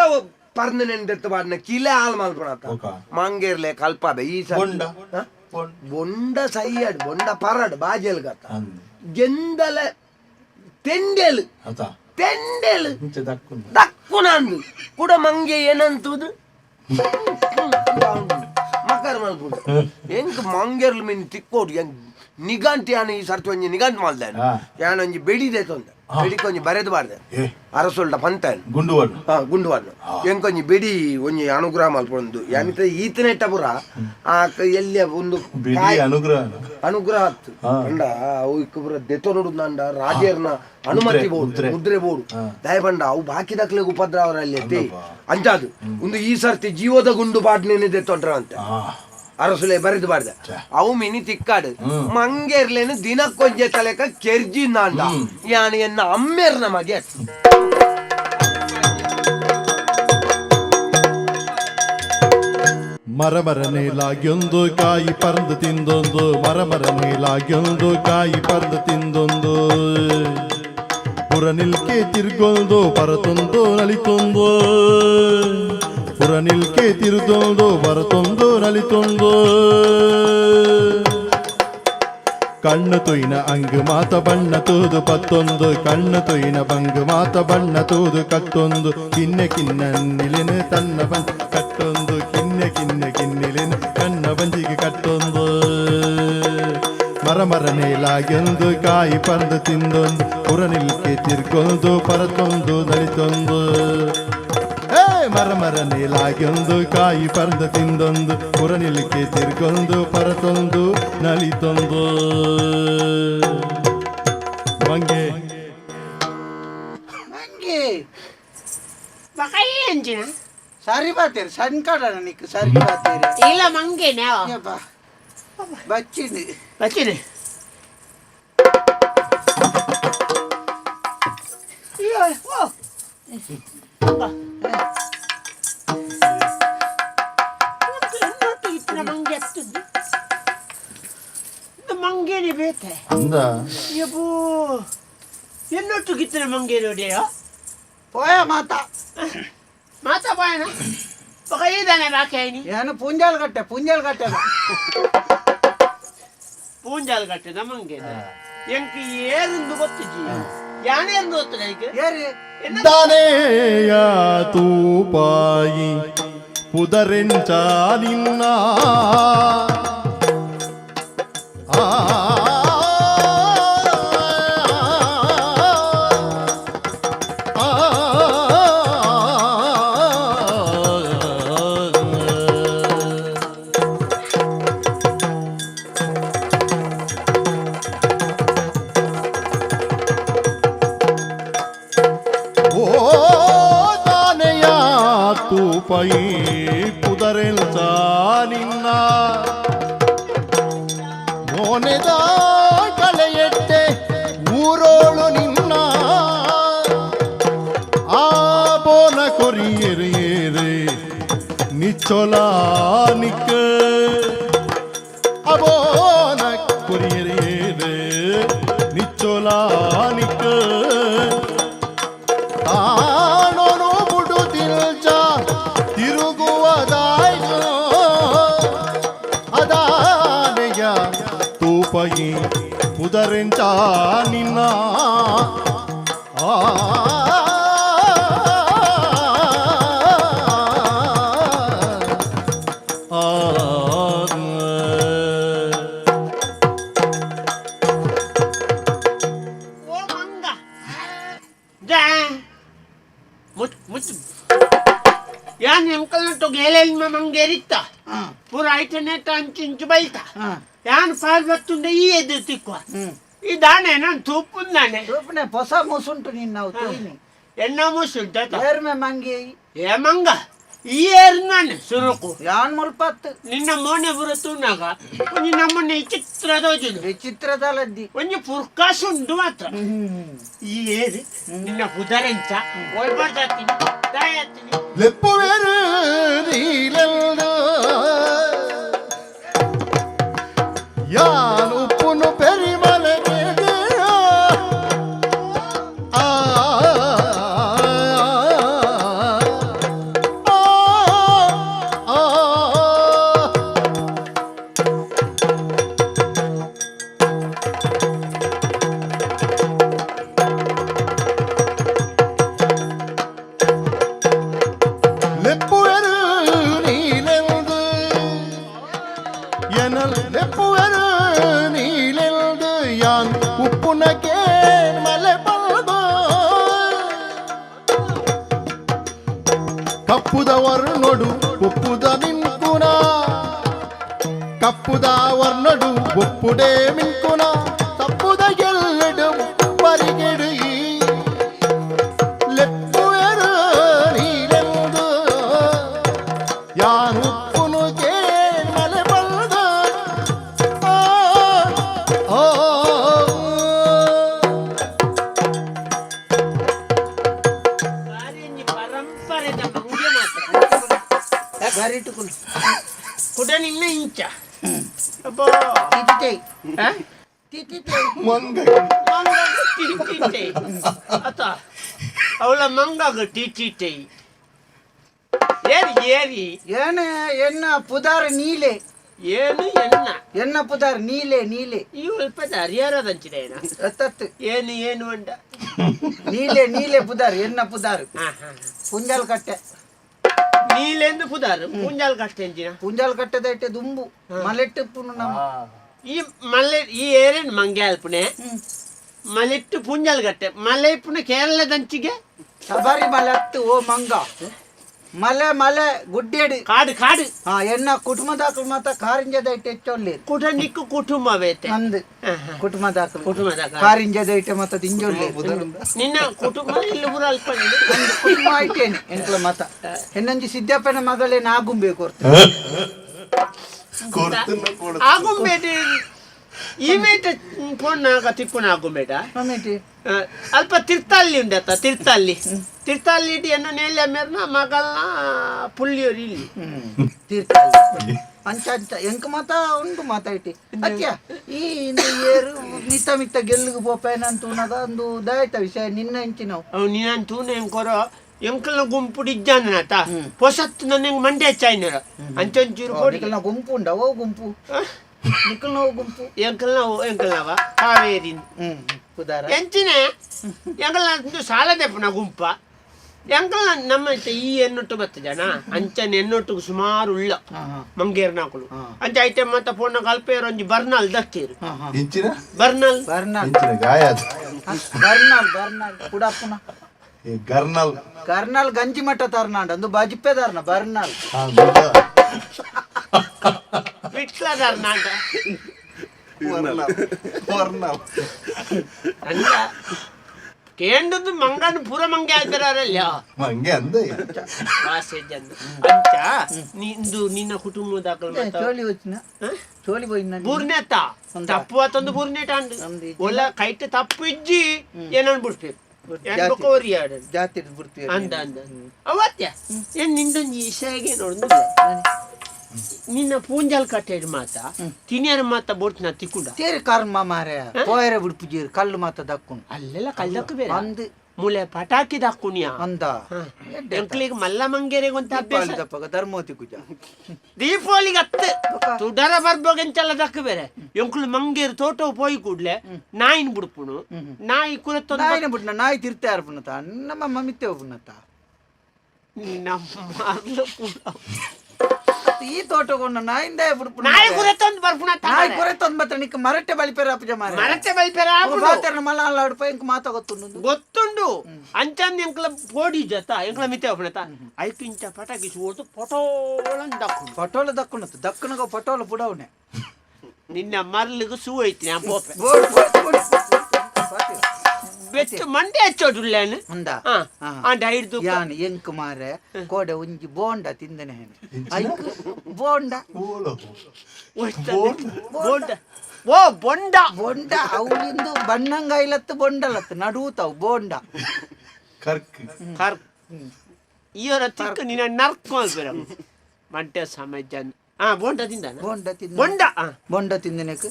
ಪರ್ನಿನೇನೆ ದೆತ್ತ ಪಾಡ್ನ ಕಿಲೆ ಹಾಲ್ ಮಲ್ಪಣ ಮಂಗೇರ್ಲೆ ಕಲ್ಪಬೆ ಈ ಬೊಂಡ ಸೈಯಡ್ ಬೊಂಡ ಪರಡ್ ಬಾಜೆಲ್ ಗತ್ತ ಗೆಂದಲ ತೆಂಡೆಲು ದಕ್ಕುನಂದು ಕೂಡ ಮಂಗೆ ಏನಂತುದು ಮಕರ ಮಲ್ಪುಡು ಎಂಕ್ ಮಂಗೇರ್ಲು ಮಿನ್ ತಿಕ್ಕೋಡು ನಿಗಂಟಿ ಯಾನು ಈ ಸರ್ತಿ ಒಂಜಿ ನಿಗಂಟ್ ಮಲ್ದೆ ಯಾನು ಒಂಜಿ ಬೆಡಿದೆ ತೊಂದೆ ಬೆಡಿಗೆ ಒಂಜಿ ಬರೆದು ಬಾರ್ದೆ ಅರಸೊಲ್ಡ ಪಂತನ್ ಗುಂಡುವಾಡ್ನು ಎಂಕೊಂಜಿ ಬೆಡಿ ಒಂಜಿ ಅನುಗ್ರಹ ಮಲ್ಪೊಂದು ಯಾನಿತ ಈತನೆಟ್ಟ ಪುರ ಆ ಎಲ್ಲಿಯ ಒಂದು ಅನುಗ್ರಹ ಆತು ಪಂಡ ಅವು ಇಕ್ಕ ಪುರ ದೆತೊ ನೋಡುದು ನಂಡ ರಾಜೇರ್ನ ಅನುಮತಿ ಬೋಡು ಮುದ್ರೆ ಬೋಡು ದಯ ಪಂಡ ಅವು ಬಾಕಿ ದಕ್ಲೆಗ್ ಉಪದ್ರವರಲ್ಲಿ ಅತ್ತೆ ಅಂಚಾದು ಒಂದು ಈ ಸರ್ತಿ ಜೀವದ ಗುಂಡು ಪಾಟ್ನೇನೆ ದೆತ್ತೊಂಡ್ರ ಅಂತ ಅರಸುಲೆ ಬರೆದು ಬಾರ್ದ ಅವು ಮಿನಿ ತಿಕ್ಕಾಡು ಮಂಗೇರ್ಲೇನು ದಿನಕ್ಕೊಂಜೆ ತಲೆಕ ಕೆರ್ಜಿಂದಾಂಡ ಯಾನು ಎನ್ನ ಅಮ್ಮೇರ್ ನಮಗೆ ಮರಮರನೇಲಾಗ್ಯೊಂದು ಕಾಯಿ ಪರ್ದು ತಿಂದೊಂದು ಮರಮರನೇಲಾಗ್ಯೊಂದು ಕಾಯಿ ಪರ್ದು ತಿಂದೊಂದು ಪುರ ನಿಲ್ಕೆ ತಿರ್ಗೊಂದು ಪರತೊಂದು ನಲಿತೊಂದು ಪುರ ನಿಲ್ಕೆ ತಿರುದೊಂದು ಬರತೊಂದು ನಲಿತೊಂದು ಕಣ್ಣು ತೊಯ್ನ ಅಂಗ್ ಮಾತ ಬಣ್ಣ ತೂದು ಪತ್ತೊಂದು ಕಣ್ಣು ತೊಯ್ನ ಬಂಗ್ ಮಾತ ಬಣ್ಣ ತೂದು ಕತ್ತೊಂದು ಕಿನ್ನೆಲಿನ ತನ್ನ ಬಂಜ್ ಕಟ್ಟೊಂದು ಕಿನ್ನೆಲಿನ ಕಣ್ಣ ಬಂಜಿಗೆ ಕಟ್ಟೊಂದು ಮರನೇಲಾಗೆಂದು ಕಾಯಿ ಪರ್ದು ತಿಂದೊಂದು ಪುರ ನಿಲ್ಕೆ ತಿರ್ಗೊಂದು ಪರತೊಂದು ನಲಿತೊಂದು ಮರನೇಲಾಗೆಂದು ಕಾಯಿ ಪರ್ದು ತಿಂದೊಂದು ಪುರ ನಿಲ್ಕೆ ತಿರ್ಗೊಂದು ಪರತೊಂದು ನಲಿತೊಂದು ಮಂಗೆ ಸರಿ ಬಾತೇರಿ ಸಂಕಟ ನಿಕ್ ಸರಿ ಬಾತೇರಿ ಇಲ್ಲ ಮಂಗೇನೆ ಬಚ್ಚಿನಿ ಬಚ್ಚಿನಿ ಮಂಗೇನೆ ಬೇತೆ ಯಪ್ಪೋ ಎನ್ನೊಟ್ಟು ಗಿತ್ತನ ಮಂಗೇನೆ ಹೊಡೆಯೋ పోయా మాత పోయానా ఒక ఈదానే బాకేని ಏನು ಪುಂಜಾಲ್ ಕಟ್ಟೆ ಪೂಂಜಾಲ್ ಕಟ್ಟೆದ ಮಂಗೇನೆ ಎಂಕಿ ಏರೆಂದು ಗೊತ್ತಿಜ್ಜಿ ಯಾನೇಂದು ಗೊತ್ತಿಲ್ಲ ಈಗ ಏರಿ ದಾನೆಯ ತೂಪಾಯಿ ಪುದರೆಂಚ ನಿನ್ನ ಪೈ ಪುದರೆಲ್ಸ ನಿನ್ನ ಮೋನೆದ ಕಳೆಯಟ್ಟೆ ಊರೋಳು ನಿನ್ನ ಆ ಬೋನ ಕೊರಿಯೇರೆ ನಿಚ್ಚೊಲ ನಿಕ್ಕ ಅಬೋನ ಕೊರಿಯೇರೆ ನಿಚ್ಚೊಲ ನಿಕ್ಕ ತೂಪಯಿ ಪುದರೆಂಚ ನಿನ್ನ ಯಾನ್ ಎಂಕಲ್ನಟ್ಟು ಗೇಲೆಲ್ಮ ಮಂಗೇರಿತ್ತ ಪೂರ ಐಟನೆಟ್ಟ ಅಂಚಿಂಚು ಬೈತ ಯಾನ್ ಪಾಲ್ ಬತ್ತುಂಡೆ ಈ ಎದ್ದು ತಿಕ್ಕುವ ಈ ದಾಣೆ ನಾನು ತೂಪುಂದಾನೆ ಹೊಸ ಮೂಸುಂಟು ನಿನ್ನ ಎಣ್ಣ ಮೂಸುಂಟ ಏರ್ಮೆ ಮಂಗಿ ಏ ಮಂಗ ಈ ಏರ್ ನಾನು ಸುರುಕು ಯಾನ್ ಮುಲ್ಪತ್ತು ನಿನ್ನ ಮೋನೆ ಬರುತ್ತುನಾಗ ಒಂಜಿ ನಮ್ಮನೆ ಚಿತ್ರದ ಚಿತ್ರದಲ್ಲದ್ದಿ ಒಂಜಿ ಪುರ್ಕಾಸು ಉಂಟು ಮಾತ್ರ ಈ ಏರಿ ನಿನ್ನ ಪುದರೆಂಚ ಒಳ್ಬಾರ್ದಾತೀನಿ ತಾಯತ್ತೀನಿ ಲೆಪ್ಪುವೆರು ನೀಲೆಲ್ಲು ಯಾನು ಉಪ್ಪುನು ಪೆರಿಮಲೆಗೆ ಲೆಪ್ಪುವೆರು ನೀಲೆಲ್ದು ಎನಲ್ ಲೆಪ್ಪುವೆರು ನೀಲೆಲ್ದು ಯಾನ್ ಉಪ್ಪುನಕ್ಕೆ ಮಲೆ ಬಲ್ದು ಕಪ್ಪುದ ವರ್ಣೊಡು ಉಪ್ಪುದ ಮಿಂಕುನ ಕಪ್ಪುದ ವರ್ಣೊಡು ಒಪ್ಪುಡೆ ಮಿಂಕುನ ತಪ್ಪುದ ಗೆಲ್ಲಡು ಪರಿಗೆಡು ಲೆಪ್ಪುವೆರು ನೀಲೆಲ್ದು ಯಾನ್ ಉಪ್ಪುನುಗೆ ಮಲೆ ಬಲ್ದು ಪರಂಪರೆದ ಮಂಗೆ ಮಾತ್ರ ಗರಿಟುಕುಲು ಕುಡ ನಿನ್ನ ಇಂಚ ಅಬ್ಬೋ ಮಂಗ ಟಿಟಿಟೆ ಅತ ಅವಳ ಮಂಗಾಗ ಟಿಟಿಟೆ ಏರಿ ಏರಿ ಏನು ಎನ್ನ ಪುದಾರ ನೀಲೆ ಏನು ಎನ್ನ ಪುದಾರ ನೀಲೆ ಈ ಅಲ್ಪ ಹರಿಯಾರದಂಚಿದೆ ಎತ್ತತ್ತು ಏನು ಅಂಡ ನೀಲೆ ಪುದಾರ್ ಎನ್ನ ಪುದಾರ್ ಪುಂಜಾಲ್ ಕಟ್ಟೆ ನೀಲೆಂದು ಪುದಾರು ಪುಂಜಾಲ್ ಕಷ್ಟ ಎಂಚಿನ ಪುಂಜಾಲ್ ಕಟ್ಟೆದ ಇಟ್ಟೆ ದುಂಬು ಮಲೆಟ್ಟು ಪುನು ನಮ್ಮ ಈ ಮಲ್ಲೆ ಈ ಏರೇನು ಮಂಗೆ ಅಲ್ಪನೆ ಮಲೆಟ್ಟು ಪುಂಜಾಲ್ ಕಟ್ಟೆ ಮಲೆ ಪುನ ಕೇರಳದಂಚಿಗೆ ಸಬರಿ ಮಲೆತ್ತು ಓ ಮಂಗ ಮಲೆ ಮಲೆ ಗುಡ್ಡೇಡಿ ಕಾಡು ಕಾಡು ಎನ್ನ ಕುಟುಂಬ ದಾಖಲು ಮಾತ್ರ ಕಾರಿಂಜದ ಇಟ್ಟು ಹೆಚ್ಚೊಳ್ಳಿ ಕುಟನಿಕ್ಕು ಕುಟುಂಬವೇತೆ ನಂದು ಕುಟುಂಬ ದಾಖಲು ಕುಟುಂಬ ದಾಖಲು ಕಾರಿಂಜದ ಇಟ್ಟು ಮತ್ತೆ ತಿಂಜೊಳ್ಳಿ ನಿನ್ನ ಕುಟುಂಬ ಇಲ್ಲಿ ಊರ ಅಲ್ಪ ನಂದು ಕುಟುಂಬ ಆಯ್ತೇನೆ ಎಂಕ್ಲ ಮತ ಎನ್ನಂಜಿ ಸಿದ್ದಪ್ಪನ ಮಗಳೇ ನಾಗುಂಬೇಕು ಆಗುಂಬೇಟಿ ಈ ಮೇಟ ಪೊಣ್ಣಾಗ ತಿಕ್ಕುನ ಆಗುಂಬೇಟ ಅಲ್ಪ ತಿರ್ತಲ್ಲಿ ಉಂಡತ್ತ ತಿರ್ತಲ್ಲಿ ಇಟ್ಟು ಎನ್ನ ನೇಲೆ ಮೇರ್ನ ಮಗಳನ್ನ ಪುಳ್ಳಿಯೋರು ಇಲ್ಲಿ ತೀರ್ಥಹಳ್ಳಿ ಅಂಚ ಅಂಚ ಎಂಕ ಮಾತ ಉಂಟು ಮಾತಾಯ್ತಿ ಅತ್ಯ ಈ ಏರು ಮಿತ್ತ ಮಿತ್ತ ಗೆಲ್ಲಿಗೆ ಪೋಪೇನಂತ ಉನದ ಒಂದು ದಾಯ್ತ ವಿಷಯ ನಿನ್ನ ಹೆಂಚಿನವು ಅವ್ ನೀನಂತೂ ನೆಂಕೊರ ಎಂಕಲ್ನ ಗುಂಪು ಇಜ್ಜಾಂದನಾತ ಹೊಸತ್ತು ನನ್ನ ಮಂಡ್ಯ ಚಾಯ್ನರ ಅಂಚೊಂಚೂರು ಕೋಡಿ ಗುಂಪು ಉಂಡವೋ ಗುಂಪು ನಿಖಲ್ನೋ ಗುಂಪು ಎಂಕಲ್ನವ ಕಾವೇರಿ ಉದಾರ ಎಂಚಿನ ಎಂಕಲ್ನ ಸಾಲದೆಪ್ಪನ ಗುಂಪ ಎಂಕಲ್ನ ನಮ್ಮ ಈ ಎನ್ನೊಟ್ಟು ಬತ್ತ ಜನ ಅಂಚನ ಎನ್ನೊಟ್ಟಿಗೆ ಸುಮಾರು ಉಳ್ಳ ಮಂಗೇರ್ನಾಕುಲು ಅಂಚ ಐತೆ ಮತ್ತ ಪೋಣ ಕಲ್ಪೇರು ಒಂಜಿ ಬರ್ನಲ್ ದಕ್ಕೇರು ಬರ್ನಲ್ ಬರ್ನಲ್ ಕುಡಪ್ಪನ ಕರ್ನಲ್ ಗಂಜಿ ಮಠ ತರ್ನಾಂಡ ಒಂದು ಬಜಿಪ್ಪೆ ತರ್ನ ಬರ್ನಲ್ ವಿಟ್ಲ ತರ್ನಾಂಡ ಅಂದ ಕೇಂದ್ರದ್ದು ಮಂಗನ ಪೂರ ಮಂಗೆ ಆಗಿದ್ದಾರಲ್ಲ ಮಂಗೆ ಅಂದ ಅಂಚ ನಿಂದು ನಿನ್ನ ಕುಟುಂಬ ದಾಖಲು ಚೋಳಿ వచ్చిన ಚೋಳಿ పోయిందండి ಬೂರ್ನೆತ್ತ ತಪ್ಪು ಆತಂದು ಬೂರ್ನೆಟ ಅಂದು ಒಲ್ಲ ಕೈಟ್ ತಪ್ಪು ಇಜ್ಜಿ ಏನನ್ ಬಿಡ್ಬೇಕು ಜಾತಿ ಬಿಡ್ತೀವಿ ಅಂದ ಅಂದ ಅವತ್ಯ ಏನ್ ನಿಂದೊಂದು ಇಶಾಗೆ ನೋಡಿದ್ರೆ ನಿನ್ನ ಪೂಂಜಾಲ್ ಕಟ್ಟೆಡ್ ಮಾತ ತಿನಿಯರ ಮಾತ ಬೋಟ್ನ ತಿಕ್ಕುಂಡ ತೇರಿ ಕರ್ಮ ಮಾರೆ ಪೋಯರೆ ಬಿಡ್ಪುಜೀರು ಕಲ್ಲು ಮಾತ ದಕ್ಕುಂಡು ಅಲ್ಲೆಲ್ಲ ಕಲ್ಲು ದಕ್ಕು ಬೇರೆ ಅಂದ್ ಮುಳೆ ಪಟಾಕಿ ದಕ್ಕುನಿಯ ಅಂದ ಎಂಕ್ಲಿಗೆ ಮಲ್ಲ ಮಂಗೇರಿಗೆ ಅಂತ ಅಭ್ಯಾಸ ದಪ್ಪಗ ಧರ್ಮೋತಿ ಕುಜ ದೀಪಾವಳಿಗೆ ಅತ್ತೆ ತುಡರ ಬರ್ಬೋಗೆಂಚಲ್ಲ ದಕ್ಕ ಬೇರೆ ಎಂಕ್ಲು ಮಂಗೇರು ತೋಟ ಪೋಯಿ ಕೂಡ್ಲೆ ನಾಯಿನ ಬಿಡ್ಪುಣು ನಾಯಿ ಕುರತ್ತೊಂದು ನಾಯಿನ ಬಿಡ್ನ ನಾಯಿ ತಿರ್ತೆ ಅರ್ಪುನತ ನಮ್ಮ ಮಮ್ಮಿತ್ತೆ ಹೋಗ್ನತ ನಮ್ಮ ಈ ತೋಟಗೊಂಡು ನಾಯಿಂದ ಬಿಡ್ಪುಣ ನಾಯಿ ಕುರತ್ತೊಂದು ಬರ್ಪುಣ ನಾಯಿ ಕೊರೆತೊಂದು ಮಾತ್ರ ನಿಕ್ಕ ಮರಟ್ಟೆ ಬಳಿಪೇರ ಅಪ್ಪಜ ಮಾರೆ ಮರತ್ತೆ ಬಲ್ಪೆರ ಬಾತರ್ನ ಮಲ ಅಲ್ಲಾಡ್ಪ ಇಂಕ ಮಾತ ಗೊತ್ತುಂಡು ಅಂಚಂದ್ ಎಂಕ್ಲ ಪೋಡಿ ಜತ ಎಂಕ್ಲ ಮಿತ್ತೆ ಒಬ್ಬನತ ಐಕು ಇಂಚ ಪಟಾಕಿ ಸೋತು ಪಟೋಳನ್ ದಕ್ಕು ಪಟೋಲ ದಕ್ಕುನತ್ತು ದಕ್ಕನಗ ಪಟೋಲ ಬುಡವನೆ ನಿನ್ನ ಮರ್ಲಿಗೆ ಸೂ ಐತಿ ನಾ ಪೋಪೆ ಬೆಚ್ಚ ಮಂಡೆ ಹಚ್ಚೋಡುಲ್ಲೇನು ಅಂದ ಅಂಡ ಹಿಡ್ದು ಯಾನ್ ಎಂಕ್ ಮಾರೆ ಕೋಡೆ ಒಂಜಿ ಬೋಂಡ ತಿಂದನೆ ಹೆನೆ ಐಕ್ ಬೋಂಡ ಬೋಂಡ ಓ ಬೊಂಡ ಬೊಂಡ ಅವಳಿಂದು ಬಣ್ಣಂಗಾಯ್ಲತ್ತು ಬೊಂಡಲತ್ತು ನಡುತ್ತಾವ್ ಬೋಂಡ ಕರ್ಕ್ ಇವರ ತಿಕ್ಕ ನಿನ್ನ ನರ್ಕೊಳ್ಬೇರ ಮಂಟೆ ಸಮಯ ಬೋಂಡ ತಿಂದ ಬೋಂಡ ತಿಂದ ಬೊಂಡ ಬೊಂಡ ತಿಂದನೆಕ್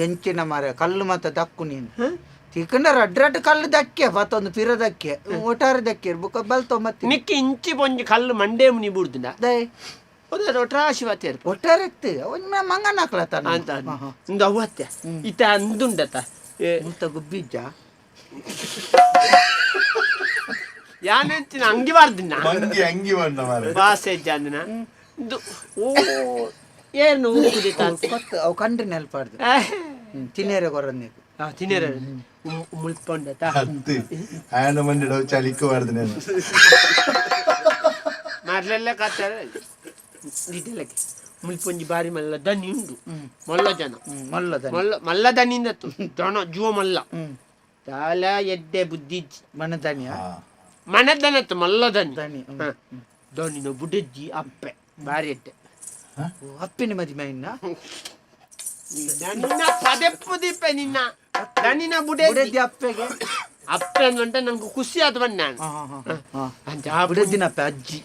ಎಂಚಿನ ಮಾರೆ ಕಲ್ಲು ಮತ್ತ ದಕ್ಕು ನೀನು ತಿಕ್ಕಂಡ ರಡ್ರಡ್ ಕಲ್ಲು ದಕ್ಕೆ ಮತ್ತೊಂದು ಪಿರ ದಕ್ಕೆ ಒಟ್ಟಾರೆ ದಕ್ಕೆ ಬುಕ್ಕ ಬಲ್ತೋ ಮತ್ತೆ ನಿಕ್ಕಿ ಇಂಚಿ ಪೊಂಜಿ ಕಲ್ಲು ಮಂಡೆ ಮುನಿ ಬುಡ್ದಿನ ದೈ ಒಟ್ರಾಶಿ ಬತ್ತೇರು ಒಟ್ಟಾರೆ ಇತ್ತು ಒಂದ್ ಮಂಗನ ಹಾಕ್ಲತ್ತ ಅಂತ ಒಂದು ಅವತ್ಯ ಇತ ಅಂದುಂಡತ ಮುತ್ತ ಗುಬ್ಬಿಜ್ಜ ಯಾನೆಂಚಿನ ಅಂಗಿ ಬಾರ್ದಿನ ಅಂಗಿ ಬಂಡ ಮಾರೆ ಬಾಸೆ ಜಾಂದಿನ ಓ ಏನು ಕುದಿತ ಅವು ಕಂಡ್ರಿ ನೆಲ್ಪಾಡ್ದು ತಿನ್ನೇರೆ ಕೊರಂದಿ ತಿನ್ನೇರ ಮುಳ್ಕೊಂಡತ ಹತ್ತಿ ಆಯನ ಮಂಡಿ ಚಲಿಕ್ಕೆ ಬಾರ್ದು ಮಾಡ್ಲೆಲ್ಲ ಕಾತಾರ ಡೀಟೇಲಕ್ಕೆ ಮುಲ್ಪೊಂಜಿ ಬಾರಿ ಮಲ್ಲ ದನಿ ಉಂಡು ಮಲ್ಲ ಜನ ಮಲ್ಲ ದನಿಂದ ಜನ ಜುವ ಮಲ್ಲ ತಾಲ ಎಡ್ಡೆ ಬುದ್ಧಿ ಮನದನತ್ತು ಮಲ್ಲ ದನಿ ದನಿನ ಬುಡಜ್ಜಿ ಅಪ್ಪೆ ಬಾರಿ ಎಡ್ಡೆ ಅಪ್ಪಿನ ಮದಿಮೆ ಇನ್ನ ನಿನ್ನ ಪದೆಪ್ಪು ದೀಪೆ ನಿನ್ನ ದನಿನ ಬುಡಜ್ಜಿ ಅಪ್ಪೆಗೆ ಅಪ್ಪೆ ಅಂತ ನಂಗೆ ಖುಷಿ ಆದ ಬಣ್ಣ ನಾನು ಬುಡಜ್ಜಿನ ಅಪ್ಪೆ ಅಜ್ಜಿ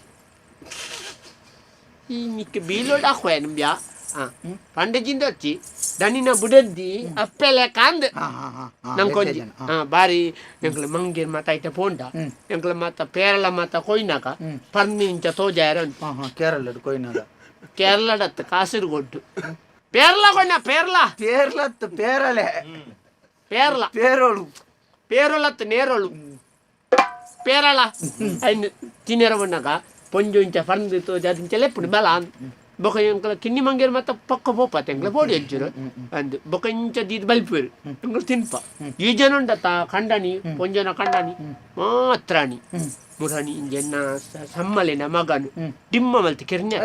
ಈ ಮಿಕ್ಕ ಬೀಲೋಡ ಹಾಕುವ ನಮ್ಯ ಪಂಡಜಿಂದ ಹಚ್ಚಿ ದನಿನ ಬುಡದ್ದಿ ಅಪ್ಪೆಲೆ ಕಾಂದ್ ನಂಕೊಂಜಿ ಬಾರಿ ಎಂಕ್ಲ ಮಂಗೇರ್ ಮಾತ ಐತೆ ಪೋಂಡ ಎಂಕ್ಲ ಮಾತ ಪೇರಳ ಮಾತ ಕೊಯ್ನಾಕ ಪರ್ನಿಂಚ ತೋಜಾರ ಕೇರಳ ಕೊಯ್ನಾಗ ಕೇರಳಡತ್ತು ಕಾಸರಗೋಡು ಪೇರ್ಲ ಕೊಣ್ಣ ಪೇರ್ಲತ್ತು ಪೇರಳೆ ಪೇರ್ಲ ಪೇರೋಳು ಪೇರೊಳತ್ತು ನೇರೋಳು ಪೇರಳ ತಿನ್ನೇರ ಬಣ್ಣಗ ಪೊಂಜು ಇಂಚ ಪರ್ನಿತ್ತು ಜಾತಿಂಚ ಲೆಪ್ಪುಡು ಬಲ ಬೊಕ ಎಂಕಲ ಕಿನ್ನಿ ಮಂಗೇರು ಮತ್ತೆ ಪಕ್ಕ ಪೋಪತ್ತೆ ಎಂಕಲ ಬೋಡಿ ಹಂಚರು ಅಂದು ಬೊಕ ಇಂಚ ದೀದ್ ಬಲ್ಪೇರು ಎಂಕಲ ತಿನ್ಪ ಈ ಜನ ಉಂಡತ್ತ ಕಂಡನಿ ಪೊಂಜನ ಕಂಡನಿ ಮಾತ್ರಾಣಿ ಮುರನಿ ಇಂಜನ್ನ ಸಮ್ಮಲಿನ ಮಗನು ಡಿಮ್ಮ ಮಲ್ತಿ ಕೆರ್ನಿ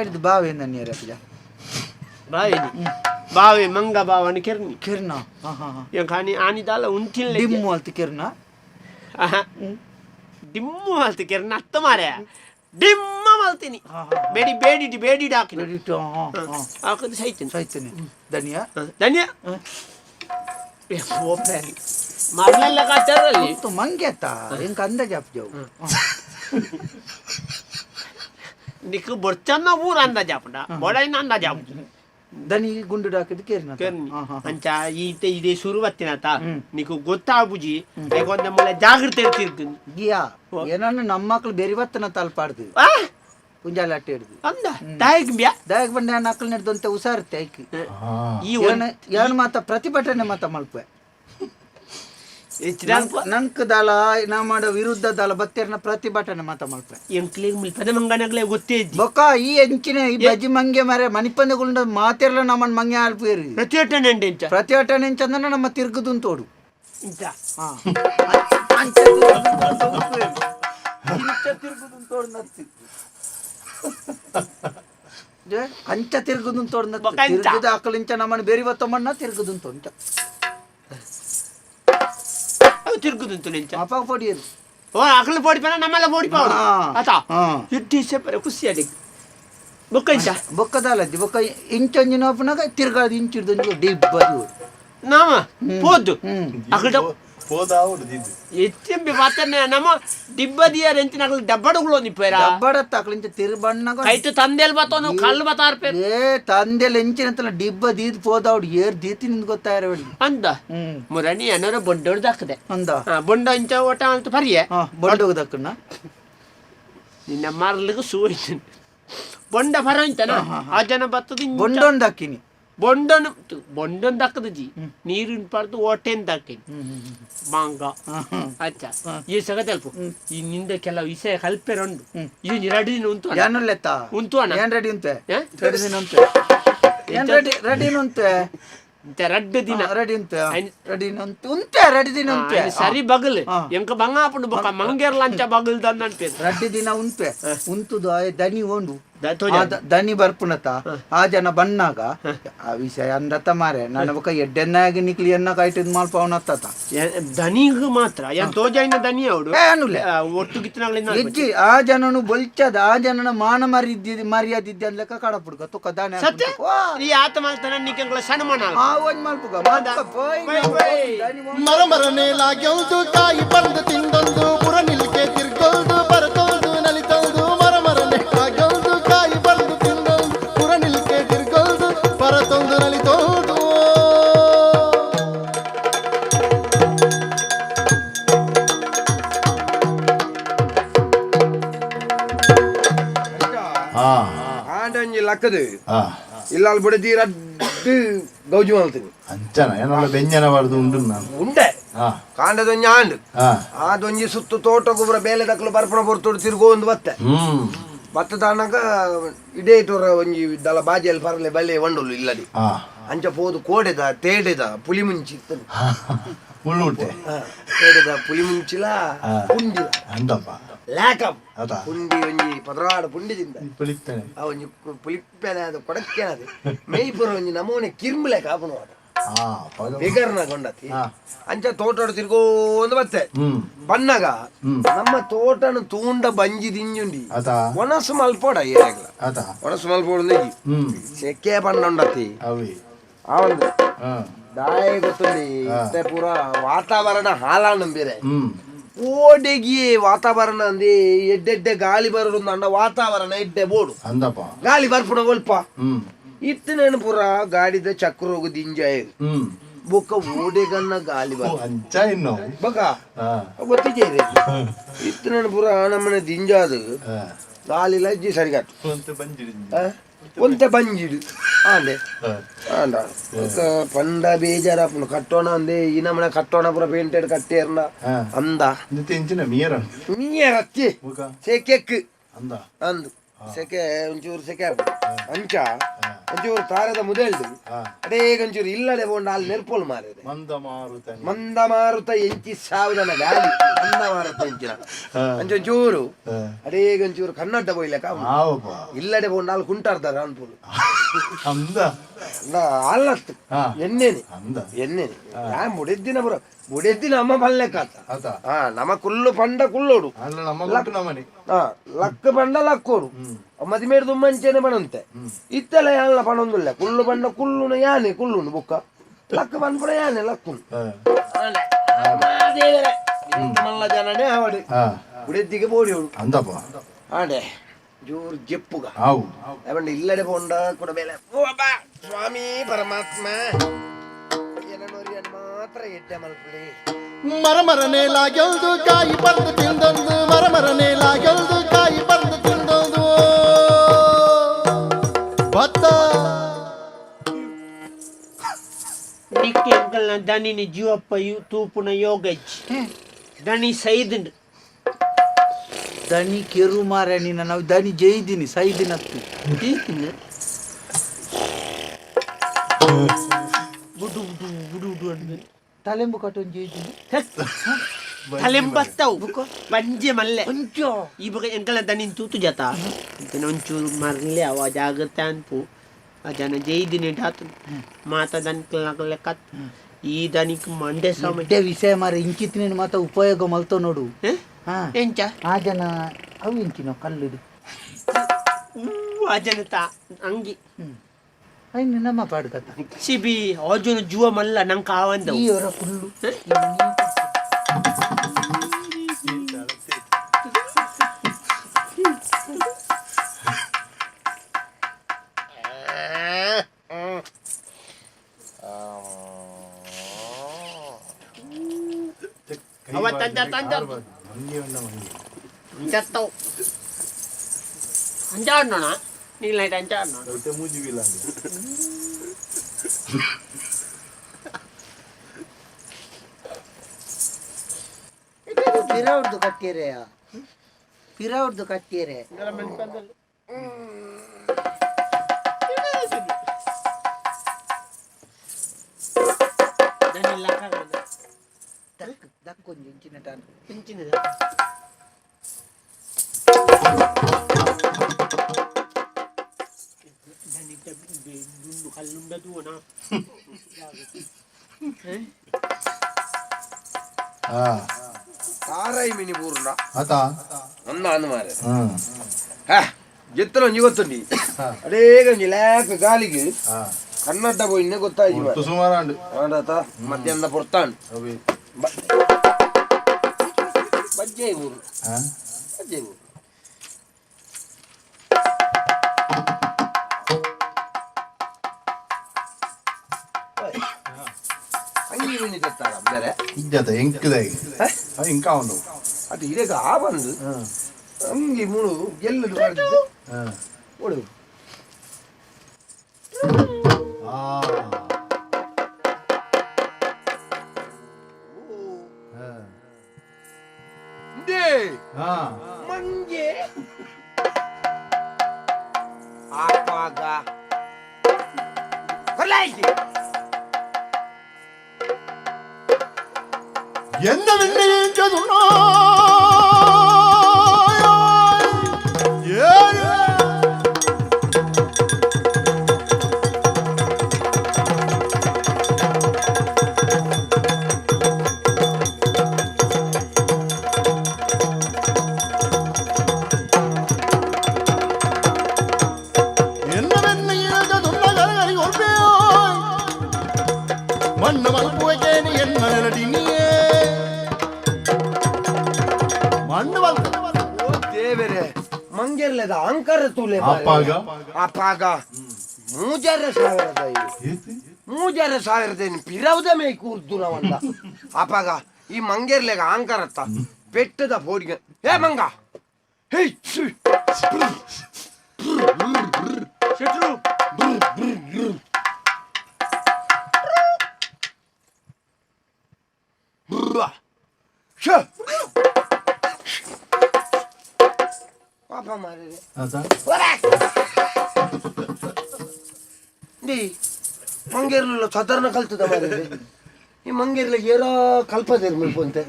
ಬಾವಿ ಬಾವಿ ಮಂಗ ಬಾವನಿ ಕೆರ್ನಿ ಕಿರ್ನ ಎಂಕಾನಿ ಆನಿದಾಲ ಉಂಟಿಲ್ಲ ಡಿಮ್ಮು ಅಲ್ತಿ ಕಿರ್ನ ಡಿಮ್ಮು ಮಲ್ತಿ ಕೆರ್ನ ಅತ್ತ ಮಾರೆ ಡಿಮ್ಮ ಮಲ್ತೀನಿ ಬೇಡಿ ಹಾಕಿನ ಹಾಕಿದ್ರೆ ಸೈತೇನೆ ಧನ್ಯ ಮರಳೆಲ್ಲ ಕಾಚಾರಲ್ಲಿ ಮಂಗ್ಯತ ಎಂಕ ಅಂದಾಜ್ ಆಪ್ಜವು ನಿಕ್ ಬರ್ಚನ್ನ ಊರ ಅಂದಾಜ್ ಆಪುಂಡ ಬೊಡೈನ ಅಂದಾಜ್ ಆಪುಂಡ ದನಿ ಗುಂಡು ಹಾಕಿದ್ ಕೇರ್ನ ಅಂಚ ಈತೆ ಇದೇ ಶುರು ಬತ್ತಿನತ ನಿಕು ಗೊತ್ತಾಗ್ಬುಜಿ ಒಂದ ಮೂಲೆ ಜಾಗೃತಿ ಇರ್ತಿರ್ತೀನಿ ಗಿಯಾ ಏನನ್ನ ನಮ್ಮ ಮಕ್ಳು ಬೇರೆ ಬತ್ತನ ತಲ್ಪಾಡ್ದು ಕುಂಜಾಲ ಅಟ್ಟೆ ಹಿಡ್ದು ಅಂದ ದಾಯಕ್ ಬಂಡೆ ಮಕ್ಳು ನಡೆದಂತೆ ಹುಷಾರುತ್ತೆ ಐಕಿ ಈ ಏನು ಮಾತ ಪ್ರತಿಭಟನೆ ಮಾತ ಮಲ್ಪೆ ನಂಕ ದಾಲ ನಾ ಮಾಡೋ ವಿರುದ್ಧ ದಾಲ ಬತ್ತೇರ್ನ ಪ್ರತಿಭಟನೆ ಮಾತ ಮಲ್ಪೆ ಮಂಗನಗಳೇ ಗೊತ್ತೇ ಬೊಕ್ಕ ಈ ಎಂಚಿನ ಈ ಬಜ್ಜಿ ಮಂಗೆ ಮರೆ ಮನಿಪಂದಗುಂಡ ಮಾತೆರ್ಲ ನಮ್ಮನ್ ಮಂಗೆ ಆಲ್ಪೇರಿ ಪ್ರತಿಭಟನೆ ಎಂಚಂದ್ರೆ ನಮ್ಮ ತಿರ್ಗುದು ತೋಡು ಅಂಚ ತಿರ್ಗುದು ತೋಡ್ ತಿರ್ಗುದು ಆಕಲಿಂಚ ನಮ್ಮನ್ನ ಬೇರೆ ಬತ್ತಮ್ಮನ್ನ ತಿರ್ಗುದು ತೋಂಚ ತಿರ್ಗುದುಂಟು ನಿಂಚ ಅಪ್ಪ ಪೊಡಿಯರು ಓ ಅಕಲ ಪೊಡಿ ಪನ ನಮ್ಮಲ್ಲ ಪೊಡಿ ಪಾವಡು ಆತಾ ಇಟ್ಟಿ ಸೆಪರೆ ಖುಷಿ ಅಡಿ ಬೊಕ್ಕದಲ್ಲದಿ ಬೊಕ್ಕ ಇಂಚಂಜಿನ ಅಪ್ಪನಾಗ ತಿರ್ಗಾದ ಇಂಚಿಡ್ದು ಡಿಬ್ಬದು ನಾಮ ಪೋದು ಅಕಲ ಹೋದಾವಡು ಎಚ್ಚೆಂಬಿ ಮಾತನ್ನ ನಮ್ಮ ಡಿಬ್ಬದಿಯರ್ ಎಂತಿನ ಅಕಲ ಡಬ್ಬಡುಗಳು ನಿಪ್ಪೇರ ಡಬ್ಬಡತ್ತ ಅಕಲಿಂಚ ತಿರ್ಬಣ್ಣಗ ಕೈತು ತಂದೆಲ್ ಬತ್ತೋನು ಕಲ್ಲು ಬತಾರ್ಪೆ ಏ ತಂದೆಲ್ ಎಂಚಿನಂತಲ್ಲ ಡಿಬ್ಬ ದೀದ್ ಪೋದಾವಡು ಏರ್ ದೀತಿ ನಿಂದ ಗೊತ್ತಾಯರ ಬಳಿ ಅಂದ ಮುರಣಿ ಅನ್ನೋರ ಬೊಂಡೋಡು ದಕ್ಕದೆ ಅಂದ ಬೊಂಡ ಇಂಚ ಓಟ ಅಂತ ಪರಿಯೆ ಬೊಂಡೋಗ ದಕ್ಕಣ್ಣ ನಿನ್ನ ಮಾರ್ಲಿಗೂ ಸೂಯ್ತು ಬೊಂಡ ಬರ ಇಂತನ ಆ ಜನ ಬತ್ತದ ಬೊಂಡೊಂದು ದಕ್ಕಿನಿ ಬೊಂಡನ್ ದಕ್ಕದ ಜಿ ನೀರಿನ ಪಾರ್ದು ಓಟೆನ್ ದಕ್ಕಿನಿ ಮಾಂಗ ಅಚ್ಚ ಈ ಸಗತ ಅಲ್ಪ ಈ ನಿಂದ ಕೆಲವು ವಿಷಯ ಕಲ್ಪೆರಂಡು ಈ ರೆಡಿ ಉಂಟು ಏನಲ್ಲೆತ್ತ ಉಂಟು ಅಣ್ಣ ಏನ್ ರೆಡಿ ಉಂಟೆ ರೆಡಿ ಉಂಟೆ ರಡ್ಡು ದಿನ ರೆಡಿ ದಿನ ಉಂಟೆ ಸರಿ ಬಗಲ್ ಎಂಕ ಬಂಗಾಪುಂಡು ಬೊಕ್ಕ ಮಂಗೇರ್ಲ ಅಂಚ ಬಗಲ್ ದಂದಂಟೆ ರಡ್ಡಿ ದಿನ ಉಂಟೆ ಉಂತುದು ದನಿ ಓಂಡು ದನಿ ಬರ್ಪುನತ ಆ ಜನ ಬನ್ನಾಗ ಆ ವಿಷಯ ಅಂದತ ಮಾರೆ ನನ್ನ ಬೊಕ್ಕ ಎಡ್ಡೆನ್ನಾಗಿ ನಿಕ್ಲಿ ಎನ್ನ ಕಾಯ್ತಿದ್ ಮಾಲ್ಪ ಅವನತ್ತ ದನಿಗ್ ಮಾತ್ರ ಏನ್ ತೋಜಾಯಿನ ದನಿ ಅವಡು ಒಟ್ಟು ಗಿತ್ತನಾಗಳಿಂದ ಹೆಜ್ಜಿ ಆ ಜನನು ಬೊಲ್ಚದ ಆ ಜನನ ಮಾನ ಮರ್ಯಾದಿದ್ದೆ ಅನ್ಲೆಕ್ಕ ಕಡಪುಡ್ಕ ತುಕ್ಕ ದಾನೆ ಸತ್ಯ ಈ ಆತ ಮಾಡ್ತಾನೆ ನಿಕ್ಕೆಂಗಳ ಸನ್ಮಾನ ಆ ಒಂದ್ ಮಲ್ಪುಗ ಮರಮರನೆ ಲಾಗ್ಯೌದು ಕಾಯಿ ಬಂದು ತಿಂದೊಂದು ಪುರ ನಿಲ್ಕೆ ತಿರ್ಗೊಲ್ದು ಬರತೊಂದು ನಲಿತೊಂದು ಮರಮರನೆ ಲಾಗ್ಯೌದು ಕಾಯಿ ಬಂದು ತಿಂದೊಂದು ಪುರ ನಿಲ್ಕೆ ತಿರ್ಗೊಲ್ದು ಬರತೊಂದು ನಲಿತೊಂದು ಆಂಡಂಜಿ ಲಕ್ಕದು ಇಲ್ಲಾಲ್ ಬಿಡದಿ ರಡ್ಡು ಗೌಜು ಮಾಡ್ತೀನಿ ಅಂಚನ ಏನಲ್ಲ ಬೆಂಜನ ಬಾರ್ದು ಉಂಡು ನಾನು ಉಂಡೆ ಕಾಂಡದೊಂಜಿ ಆಂಡ್ ಆದೊಂಜಿ ಸುತ್ತು ತೋಟ ಗೊಬ್ಬರ ಬೇಲೆ ದಕ್ಕಲು ಬರ್ಪಣ ಬರ್ತೋಡು ತಿರ್ಗೋ ಒಂದು ಬತ್ತೆ ಭತ್ತದ ಅಣ್ಣಗ ಇಡೇ ಇಟ್ಟೋರ ಒಂಜಿ ದಲ ಬಾಜಿಯಲ್ಲಿ ಪರಲೆ ಬಲ್ಲೆ ಒಂಡೋಲು ಇಲ್ಲದಿ ಅಂಚ ಪೋದು ಕೋಡೆದ ತೇಡೆದ ಪುಲಿ ಮುಂಚಿ ಮುಳ್ಳುಟ್ಟೆ ತೇಡೆದ ಪುಲಿ ಮುಂಚಿಲ ಪುಂಡಿ ಅಂದಪ್ಪ ಲ್ಯಾಕಪ್ ಪುಂಡಿ ಒಂಜಿ ಪದರಾಡ ಪುಂಡಿದಿಂದ ಪುಲಿಪ್ತಾನೆ ಒಂಜಿ ಪುಲಿಪ್ಪೆನೆ ಅದು ಕೊಡಕ್ಕೆ ಅದು ಮೇಯ್ಪುರ ಒಂಜಿ ನಮೂನೆ ಕಿರ್ಮಲೆ ಕಾಪನು ಅದು ಬಿಗರ್ನ ಗೊಂಡತಿ ಅಂಚ ತೋಟೋಡು ತಿರ್ಗೋಂದು ಬತ್ತೆ ಬನ್ನಗ ನಮ್ಮ ತೋಟನ ತೂಂಡ ಬಂಜಿ ದಿಂಜುಂಡಿ ಒಣಸು ಮಲ್ಪೋಡ ಏನಾಗ್ಲ ಒಣಸು ಮಲ್ಪೋಡು ಸೆಕೆ ಬಣ್ಣ ಉಂಡತಿ ಅವಂದು ದಾಯ ಗೊತ್ತುಂಡಿ ಇತ್ತೆ ಪೂರ ವಾತಾವರಣ ಹಾಲಾಣ ಬೇರೆ ಓಡೆಗಿ ವಾತಾವರಣ ಅಂದಿ ಎಡ್ಡೆಡ್ಡೆ ಗಾಳಿ ಬರೋದು ಅಂಡ ವಾತಾವರಣ ಎಡ್ಡೆ ಬೋಡು ಗಾಳಿ ಬರ್ಪುಣ ಒಲ್ಪ ಇತ್ತು ನೆನ ಪುರ ಗಾಡಿದ ಚಕ್ರ ಹೋಗು ದಿಂಜಾಯರು ಬೊಕ್ಕ ಓಡೆಗನ್ನ ಗಾಳಿ ಬಕ್ಕ ಗೊತ್ತಿದೆ ಇತ್ತು ನೆನ ಪುರ ನಮ್ಮನೆ ದಿಂಜಾದು ಗಾಳಿ ಲಜ್ಜಿ ಸರಿಗಾತು ಒಂತೆ ಬಂಜಿಡು ಆಂಡೆ ಆಂಡ ಪಂಡ ಬೇಜಾರಪ್ಪನು ಕಟ್ಟೋಣ ಅಂದೆ ಈ ನಮ್ಮನೆ ಕಟ್ಟೋಣ ಪುರ ಪೇಂಟೆಡ್ ಕಟ್ಟೇರ್ನ ಅಂದ ಮೀಯರತ್ತಿ ಸೇಕೆಕ್ ಅಂದು ಸೆಕೆ ಒಂಚೂರು ಸೆಕೆ ಅಂಚ ಒಂಚೂರು ತಾರದ ಮುದೆಲ್ದು ಅದೇ ಒಂಚೂರು ಇಲ್ಲದೆ ಬೋಂಡ ಅಲ್ಲಿ ನೆರ್ಪೋಲ್ ಮಾರಿದೆ ಮಂದ ಮಾರುತ ಎಂಚಿ ಸಾವಿರನ ಗಾಳಿ ಮಂದ ಮಾರುತ ಎಂಚಿನ ಒಂಚೂರು ಅದೇ ಒಂಚೂರು ಕನ್ನಡ ಬೋಯ್ಲಕ ಇಲ್ಲದೆ ಬೋಂಡ ಅಲ್ಲಿ ಕುಂಟಾಡ್ತಾರೆ ಅನ್ಪೋಲು ಅಲ್ಲತ್ತು ಎಣ್ಣೆನೆ ಎಣ್ಣೆನೆ ಮುಡೆದ್ದಿನ ಬರೋ ಮುಡೆದ್ದಿನ ಅಮ್ಮ ಬಲ್ಲೆಕಾತ ನಮ ಕುಲ್ಲು ಪಂಡ ಕುಲ್ಲೋಡು ಲಕ್ಕ ಪಂಡ ಲಕ್ಕೋಡು ಮದಿಮೇಡು ತುಮ್ಮಂಚೆನೆ ಪಣಂತೆ ಇತ್ತೆಲ್ಲ ಯಾನ ಪಣೊಂದುಲ್ಲ ಕುಲ್ಲು ಪಂಡ ಕುಲ್ಲುನ ಯಾನೆ ಕುಲ್ಲುನು ಬುಕ್ಕ ಲಕ್ಕ ಪಂಡ ಕೂಡ ಯಾನೆ ಲಕ್ಕುನು ಮಲ್ಲ ಜನನೇ ಅವಡು ಮುಡೆದ್ದಿಗೆ ಬೋಡಿ ಅವಳು ಆಡೆ ಜೋರು ಜೆಪ್ಪುಗ ಅವಣ್ಣ ಇಲ್ಲಡೆ ಪೋಂಡ ಕೂಡ ಬೇಲೆ ಸ್ವಾಮಿ ಪರಮಾತ್ಮ ಮಾತ್ರ ಎಡ್ಡೆ ಮಲ್ಪಲಿ ಮರಮರನೇಲಾಗೆಲ್ದು ಕಾಯಿ ಬಂದು ತಿಂದೊಂದು ಮರಮರನೇಲಾಗೆಲ್ದು ಕಾಯಿ ಬಂದು ತಿಂದೊಂದು ಭತ್ತ ನಿಕ್ಕೆ ಅಂಕಲ್ನ ದನಿನಿ ಜೀವಪ್ಪ ತೂಪುನ ಯೋಗಜ್ ದನಿ ಸೈದಿಂಡ್ ದನಿ ಕೆರು ಮಾರ ನಿನ್ನ ನಾವು ದನಿ ಜೈದಿನಿ ಸೈದಿನ ತಲೆಂಬು ಕಟ್ಟೊಂದು ಜೈದಿನಿ ತಲೆಂಬತ್ತವು ಪಂಜೆ ಮಲ್ಲೆ ಇವಾಗ ಎಂಕಲ ದನಿನ್ ತೂತು ಜತ ಒಂಚೂರು ಮರ್ಲೆ ಅವ ಜಾಗ್ರತೆ ಅನ್ಪು ಆ ಜನ ಜೈದಿನಿ ಟಾತು ಮಾತ ದನ್ ಲೆಕ್ಕ ಈ ದನಿಕ್ ಮಂಡೆ ಸಮಯ ವಿಷಯ ಮಾರ ಇಂಚಿತ್ತಿನ ಮಾತ ಉಪಯೋಗ ಮಲ್ತೋ ನೋಡು ಎಂಚ ಆ ಜನ ಅವು ಇಂಚಿನ ಕಲ್ಲಿಡು ಆ ಜನ ಅಂಗಿ ಅಯ್ಯ ನಮ್ಮ ಪಾಡ್ಕತ್ತ ಸಿಬಿ ಅಜುನ ಜುವ ಮಲ್ಲ ನಂಗೆ ಕಾವಂದ ಈ ಅವರ Kullu jatuh anjar nona nilai anjar nona itu muji bilang itu piraudu kattire ya piraudu kattire dan ilakar dakon jincinatan dan itu dulu kalung dah tu na ತಾರಾಯಿ ಮಿನಿ ಪೂರ್ಣ ಆತ ಅಂದ ಅಂದ ಮಾರೆ ಎತ್ತಲ ಇವತ್ತುಂಡಿ ಅಡೇ ಗಂಜಿ ಲ್ಯಾಕ್ ಗಾಲಿಗೆ ಕನ್ನಡ ಪೋಯಿನ್ನೆ ಗೊತ್ತಾಯ್ತು ಸುಮಾರು ಆಡಾತ ಮಧ್ಯಾಹ್ನ ಪೊರ್ತಾಂಡ್ ಬಜ್ಜೆ ಊರು ಬಜ್ಜೆ ಊರು ಅಂಗಿ ಮಿನಿ ತೆತ್ತಾಳ ಬೇರೆ ಇಜ್ಜತ ಎಂಕದಾಗಿ ಇಂಕ ಉಂಡು ಅದು ಇದಕ್ಕೆ ಆ ಬಂದು ಅಂಗಿ ಮುಳು ಎಲ್ಲದು ಮಾಡಿದ್ದು ಓಡು ಮಂಗೆ ಆಪಾಗ ಕೊಲ್ಲಾಯ್ತಿ என்ன வெண்ணெய்ச்சதுன்னா என்ன வெண்ணெய்ச்சதுன்னா மண்ணு மல்புவைக்கேனி என்ன நிலடினியே ದೇವರೇ ಮಂಗೆಲ್ಲದ ಅಂಕರ ತುಲೆ ಅಪಾಗ ಮೂಜರ ಸಾವಿರದ ಪಿರವದ ಮೇ ಕೂರ್ದು ನಾವಲ್ಲ ಅಪಾಗ ಈ ಮಂಗೆರ್ಲೆಗ ಅಂಕರತ್ತ ಪೆಟ್ಟದ ಪೋಡಿಗೆ ಹೇ ಮಂಗ ಹೇ ಶೆಟ್ರು ಪಾಪ ಮಾರ್ರೆ ಅದ ಮಂಗೇರ್ಲ ಸಾಧಾರಣ ಕಲ್ತದ ಮಾರ್ರೆ ಈ ಮಂಗೇರ್ಲ ಏರ ಕಲ್ಪದೇರು ಮುಲ್ಪಂತೆ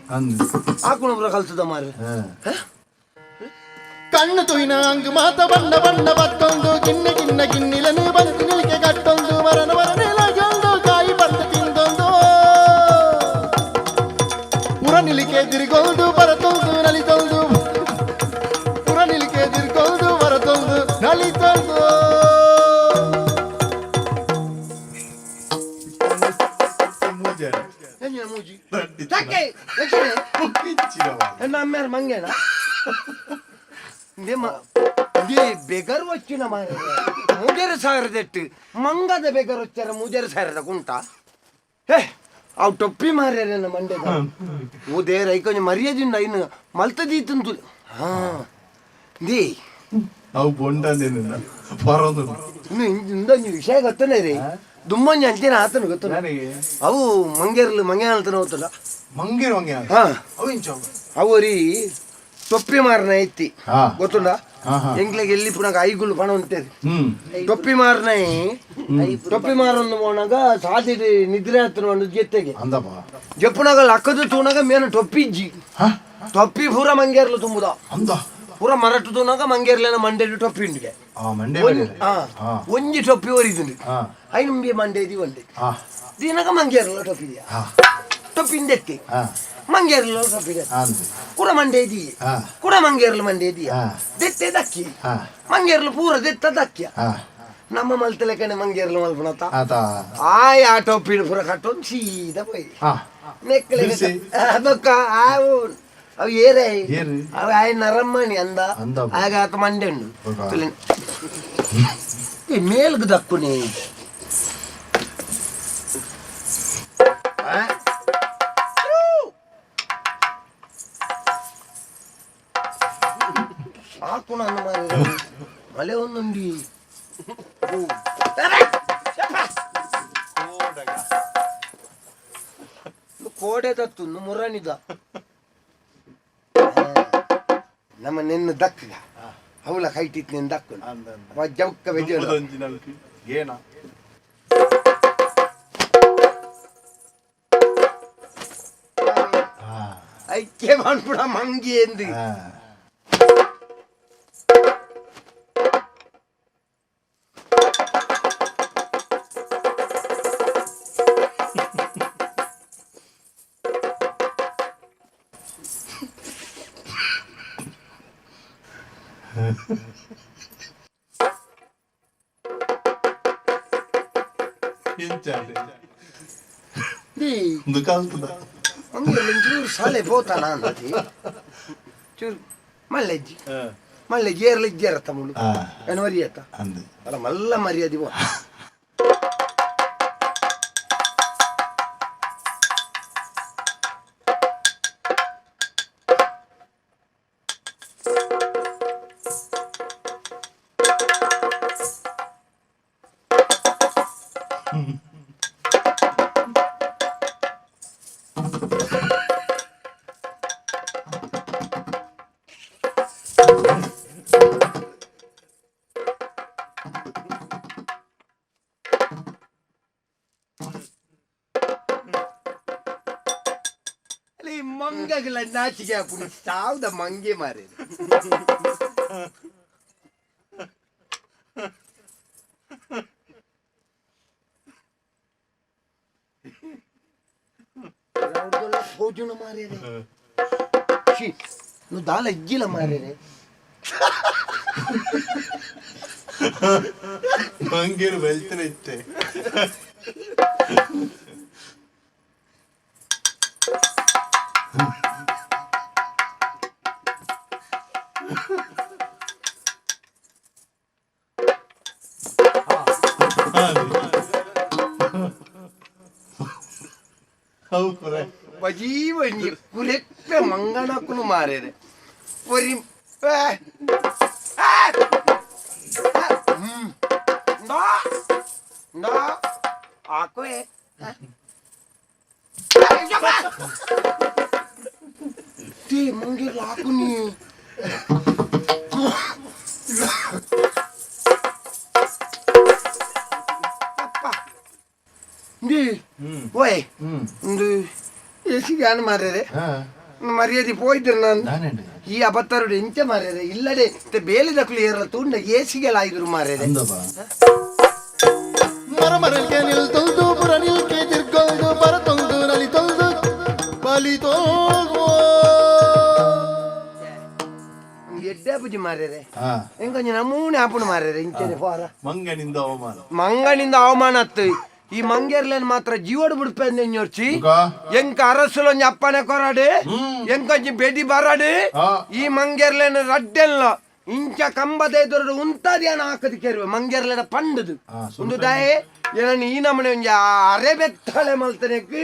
ಆಕುಣ ಕಲ್ತದ ಮಾರ್ರೆ ಕಣ್ಣು ತುಯಿನ ಅಂಗ ಮಾತ ಬಣ್ಣ ಬಣ್ಣ ಬತ್ತೊಂದು ಗಿನ್ನಿಲನು ಬಂದು ನಿಲಿಕೆ ಕಟ್ಟೊಂದು ವರನೆಲಗೊಂದು ಕಾಯಿ ಬಂದು ತಿಂದೊಂದು ಪುರ ನಿಲಿಕೆ ತಿರುಗೊಲ್ದು ಬರತೊಂದು ನಲಿತೊಂದು ಪುರ ನಿಲಿಕೆ ತಿರುಗೊಲ್ದು ಬರತೊಂದು ನಲಿತೊಂದು మంగేనా బెగర్ వచ్చిన ముజరు సాగరదెట్టు మంగద బెగర్ వచ్చార ముజరు సాగರದ ಕುಂಟ ಅವು ಟೊಪ್ಪಿ ಮಾರ್ಯಾರ ಮಂಡ್ಯದ ಓದೇ ರೈ ಕೊಂಚ ಮರ್ಯಾದಿಂದ ಇನ್ನು ಮಲ್ತದೀತಂತು ಹಾ ದೇ ಅವು ಬೊಂಡಂದೇನಿಲ್ಲ ಬರೋದು ಇಂದೊಂದು ವಿಷಯ ಗೊತ್ತನೇ ರೀ ದುಮ್ಮಂಜಿ ಅಂಚೇನ ಆತನ ಗೊತ್ತ ಅವು ಮಂಗೇರ್ಲು ಮಂಗೆ ಆಳ್ತಾನೆ ಹೋಗ್ತಲ್ಲ ಮಂಗೇರು ಮಂಗೆ ಹಾ ಅವರಿ ಟೊಪ್ಪಿ ಮಾರನ ಎತ್ತಿ ಗೊತ್ತುಂಡ ಎಂಕ್ಲೆಗೆ ಎಲ್ಲಿ ಪುನಗ ಐಗುಳು ಪಣ ಅಂತೇರಿ ಟೊಪ್ಪಿ ಮಾರನ ಟೊಪ್ಪಿ ಮಾರನ್ನು ಹೋಣಾಗ ಸಾತಿ ನಿದ್ರೆ ಹತ್ರ ಜೊತೆಗೆ ಜಪ್ಪುನಾಗ ಲಕ್ಕದು ತೂಣಾಗ ಮೇನ ಟೊಪ್ಪಿ ಇಜ್ಜಿ ಟೊಪ್ಪಿ ಪೂರ ಮಂಗೇರ್ಲು ತುಂಬುದ ಪೂರ ಮರಟ್ಟು ತೂಣಾಗ ಮಂಗೇರ್ಲೇನ ಮಂಡ್ಯದ ಟೊಪ್ಪಿ ಉಂಡಿಗೆ ಒಂಜಿ ಟೊಪ್ಪಿ ಒರಿದುಂಡು ಐನುಂಬಿ ಮಂಡ್ಯದಿ ಒಂಡೆ ದೀನಾಗ ಮಂಗೇರ್ಲ ಟೊಪ್ಪಿ ಇದೆಯಾ ಟೊಪ್ಪಿ ಇಂದೆತ್ತಿ ಮಂಗೇರ್ಲು ಟೊಪ್ಪಿ ಪೂರ ಮಂಡ್ಯ ಇದೀಯ ಕೂಡ ಮಂಗೇರ್ಲು ಮಂಡ್ಯ ಇದೀಯ ದೆತ್ತೆ ದಕ್ಕಿ ಮಂಗೇರ್ಲು ಪೂರ ದೆತ್ತ ದಕ್ಕಿಯ ನಮ್ಮ ಮಲ್ತಲೆ ಕಣೆ ಮಂಗೇರ್ಲು ಮಲ್ಪಣತ ಆಯ್ ಆ ಟೊಪ್ಪಿ ಪೂರ ಕಟ್ಟೊಂದು ಸೀದಾ ಪೋಯ್ ನೆಕ್ಕಲೆ ಅದಕ್ಕ ಆವು ಅವು ಏರೇ ಅವ ಆಯ್ ನರಮ್ಮಣಿ ಅಂದ ಆಗ ಆತ ಮಂಡ್ಯ ಉಂಡು ಮೇಲ್ಗೆ ದಕ್ಕುನಿ ಆಕುಣ ಅನ್ನ ಮಾರಿ ಮಳೆ ಒಂದುಂಡಿ ಕೋಡೆ ತತ್ತು ಮುರಣಿದ ನಮ್ಮ ನೆನ್ನು ದಕ್ಕ ಅವಳ ಕೈಟಿತ್ ನೆನ್ ದಕ್ಕ ಜೌಕ್ಕ ಏನ ಐಕ್ಯ ಮಾಡ್ಬಿಡ ಮಂಗಿ ಎಂದು ಚೂರು ಸಾಲೆ పోతానా అన్నది చూరు మళ్ళీ మళ్ళీ ఏర్లు ఇచ్చారు తమ్ముడు అని మర్యాద అలా మళ్ళా మర్యాద ಮಂಗಗಳ ನಾಚಿಕೆ ಪುನಃ ಸಾವ್ದ ಮಂಗೆ ಮಾರಿ ಭೋಜನ ಮಾರೇರೆ నువ్వు దాల ఇజ్జిల మారేరే ಮಂಗೇರು ಬೆಳ್ತನೆ ಇತ್ತೆ ಬಜೀವಣಿ ಕುರೆಪ್ಪೆ ಮಂಗನಕ್ಕೂ ಮಾರೇರೆ ಪರಿ ಆಕೋಯೆ ಮಂಗಿರ್ಲ ಹಾಕು ನೀ ಯಾನು ಮಾರ್ರೆ ಮರ್ಯಾದೆ ಹೋಯ್ತು ನಾನು ಈ ಅಬತ್ತರು ಎಂಚ ಮಾರ್ರೆ ಇಲ್ಲದೆ ಬೇಲಿದಕ್ಕಲು ಏರಲ್ಲ ತುಂಡ ಏಸಿಗೆಲ್ಲ ಆಯ್ದ್ರು ಮಾರ್ರೆ ಮರಮರಕ್ಕೆ ನಿಲ್ತೊಂದು ಪುರ ನಿಲ್ಕೆ ತಿರ್ಗೊಂದು ಬರತೊಂದು ನಲಿತೊಂದು ಬಲಿತೋ ಎಡ್ಡೆ ಪೂಜೆ ಮಾರ್ರೆ ಎಂಕೊಂಚ ನಮೂನೆ ಹಾಪುಣ ಮಾರ್ರೆ ಇಂಚನೆ ಫಾರ ಮಂಗನಿಂದ ಅವಮಾನ ಅತ್ತು ಈ ಮಂಗೇರ್ಲೇನ್ ಮಾತ್ರ ಜೀವಡು ಬಿಡ್ಪೇಂದೆ ಇನ್ನೊರ್ಚಿ ಎಂಕ ಅರಸುಲೊಂಜಿ ಅಪ್ಪನೆ ಕೊರಾಡು ಎಂಕೊಂಚಿ ಬೆಡಿ ಬರಾಡು ಈ ಮಂಗೇರ್ಲೇನ್ ರಡ್ಡೆಲ್ಲ ಇಂಚ ಕಂಬದ ಎದುರು ಉಂಟದೇನ ಹಾಕದ ಕೇರುವೆ ಮಂಗೇರ್ಲೇನ ಪಂಡದು ಒಂದು ದಯೆ ಏನನ್ನು ಈ ನಮ್ಮನೆ ಒಂಜಿ ಅರೆ ಬೆತ್ತಳೆ ಮಲ್ತನೆಕ್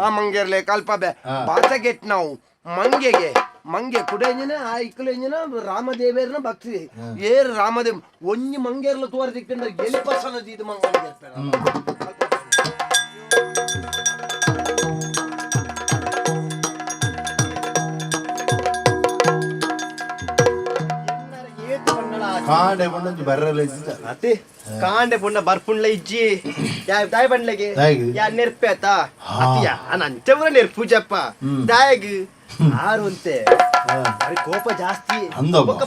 ಆ ಮಂಗೇರ್ಲೆ ಕಲ್ಪಬೆ ಬಾಸಗೆಟ್ ನಾವು ಮಂಗೆ ಕುಡೆಂಜನ ಆ ಇಕ್ಕಲೆಂಜನ ರಾಮದೇವೇರ್ನ ಭಕ್ತಿ ಏರ್ ರಾಮದೇವ್ ಒಂಜಿ ಮಂಗೇರ್ಲ ತೋರ್ದಿಕ್ಕಂದ್ರೆ ಎಲಿಪಸನದ ಇದು ಮಂಗೇರ್ಪೇರ ಕಾಂಡೆ ಪೊಂಡ ಬರ್ರಲ್ಲ ಅತ್ತೆ ಕಾಂಡೆ ಪೊಂಡ ಬರ್ಪುಂಡ್ಲ ಇಜ್ಜಿ ದಾಯ ಬಂಡ್ಲೆಗೆ ಯಾ ನೆರ್ಪೆ ಆತ ಅತಿಯ ಅಂಚವರ ನೆರ್ಪು ಜಪ್ಪ ದಾಯಗ್ ಆರು ಅಂತೆ ಕೋಪ ಜಾಸ್ತಿ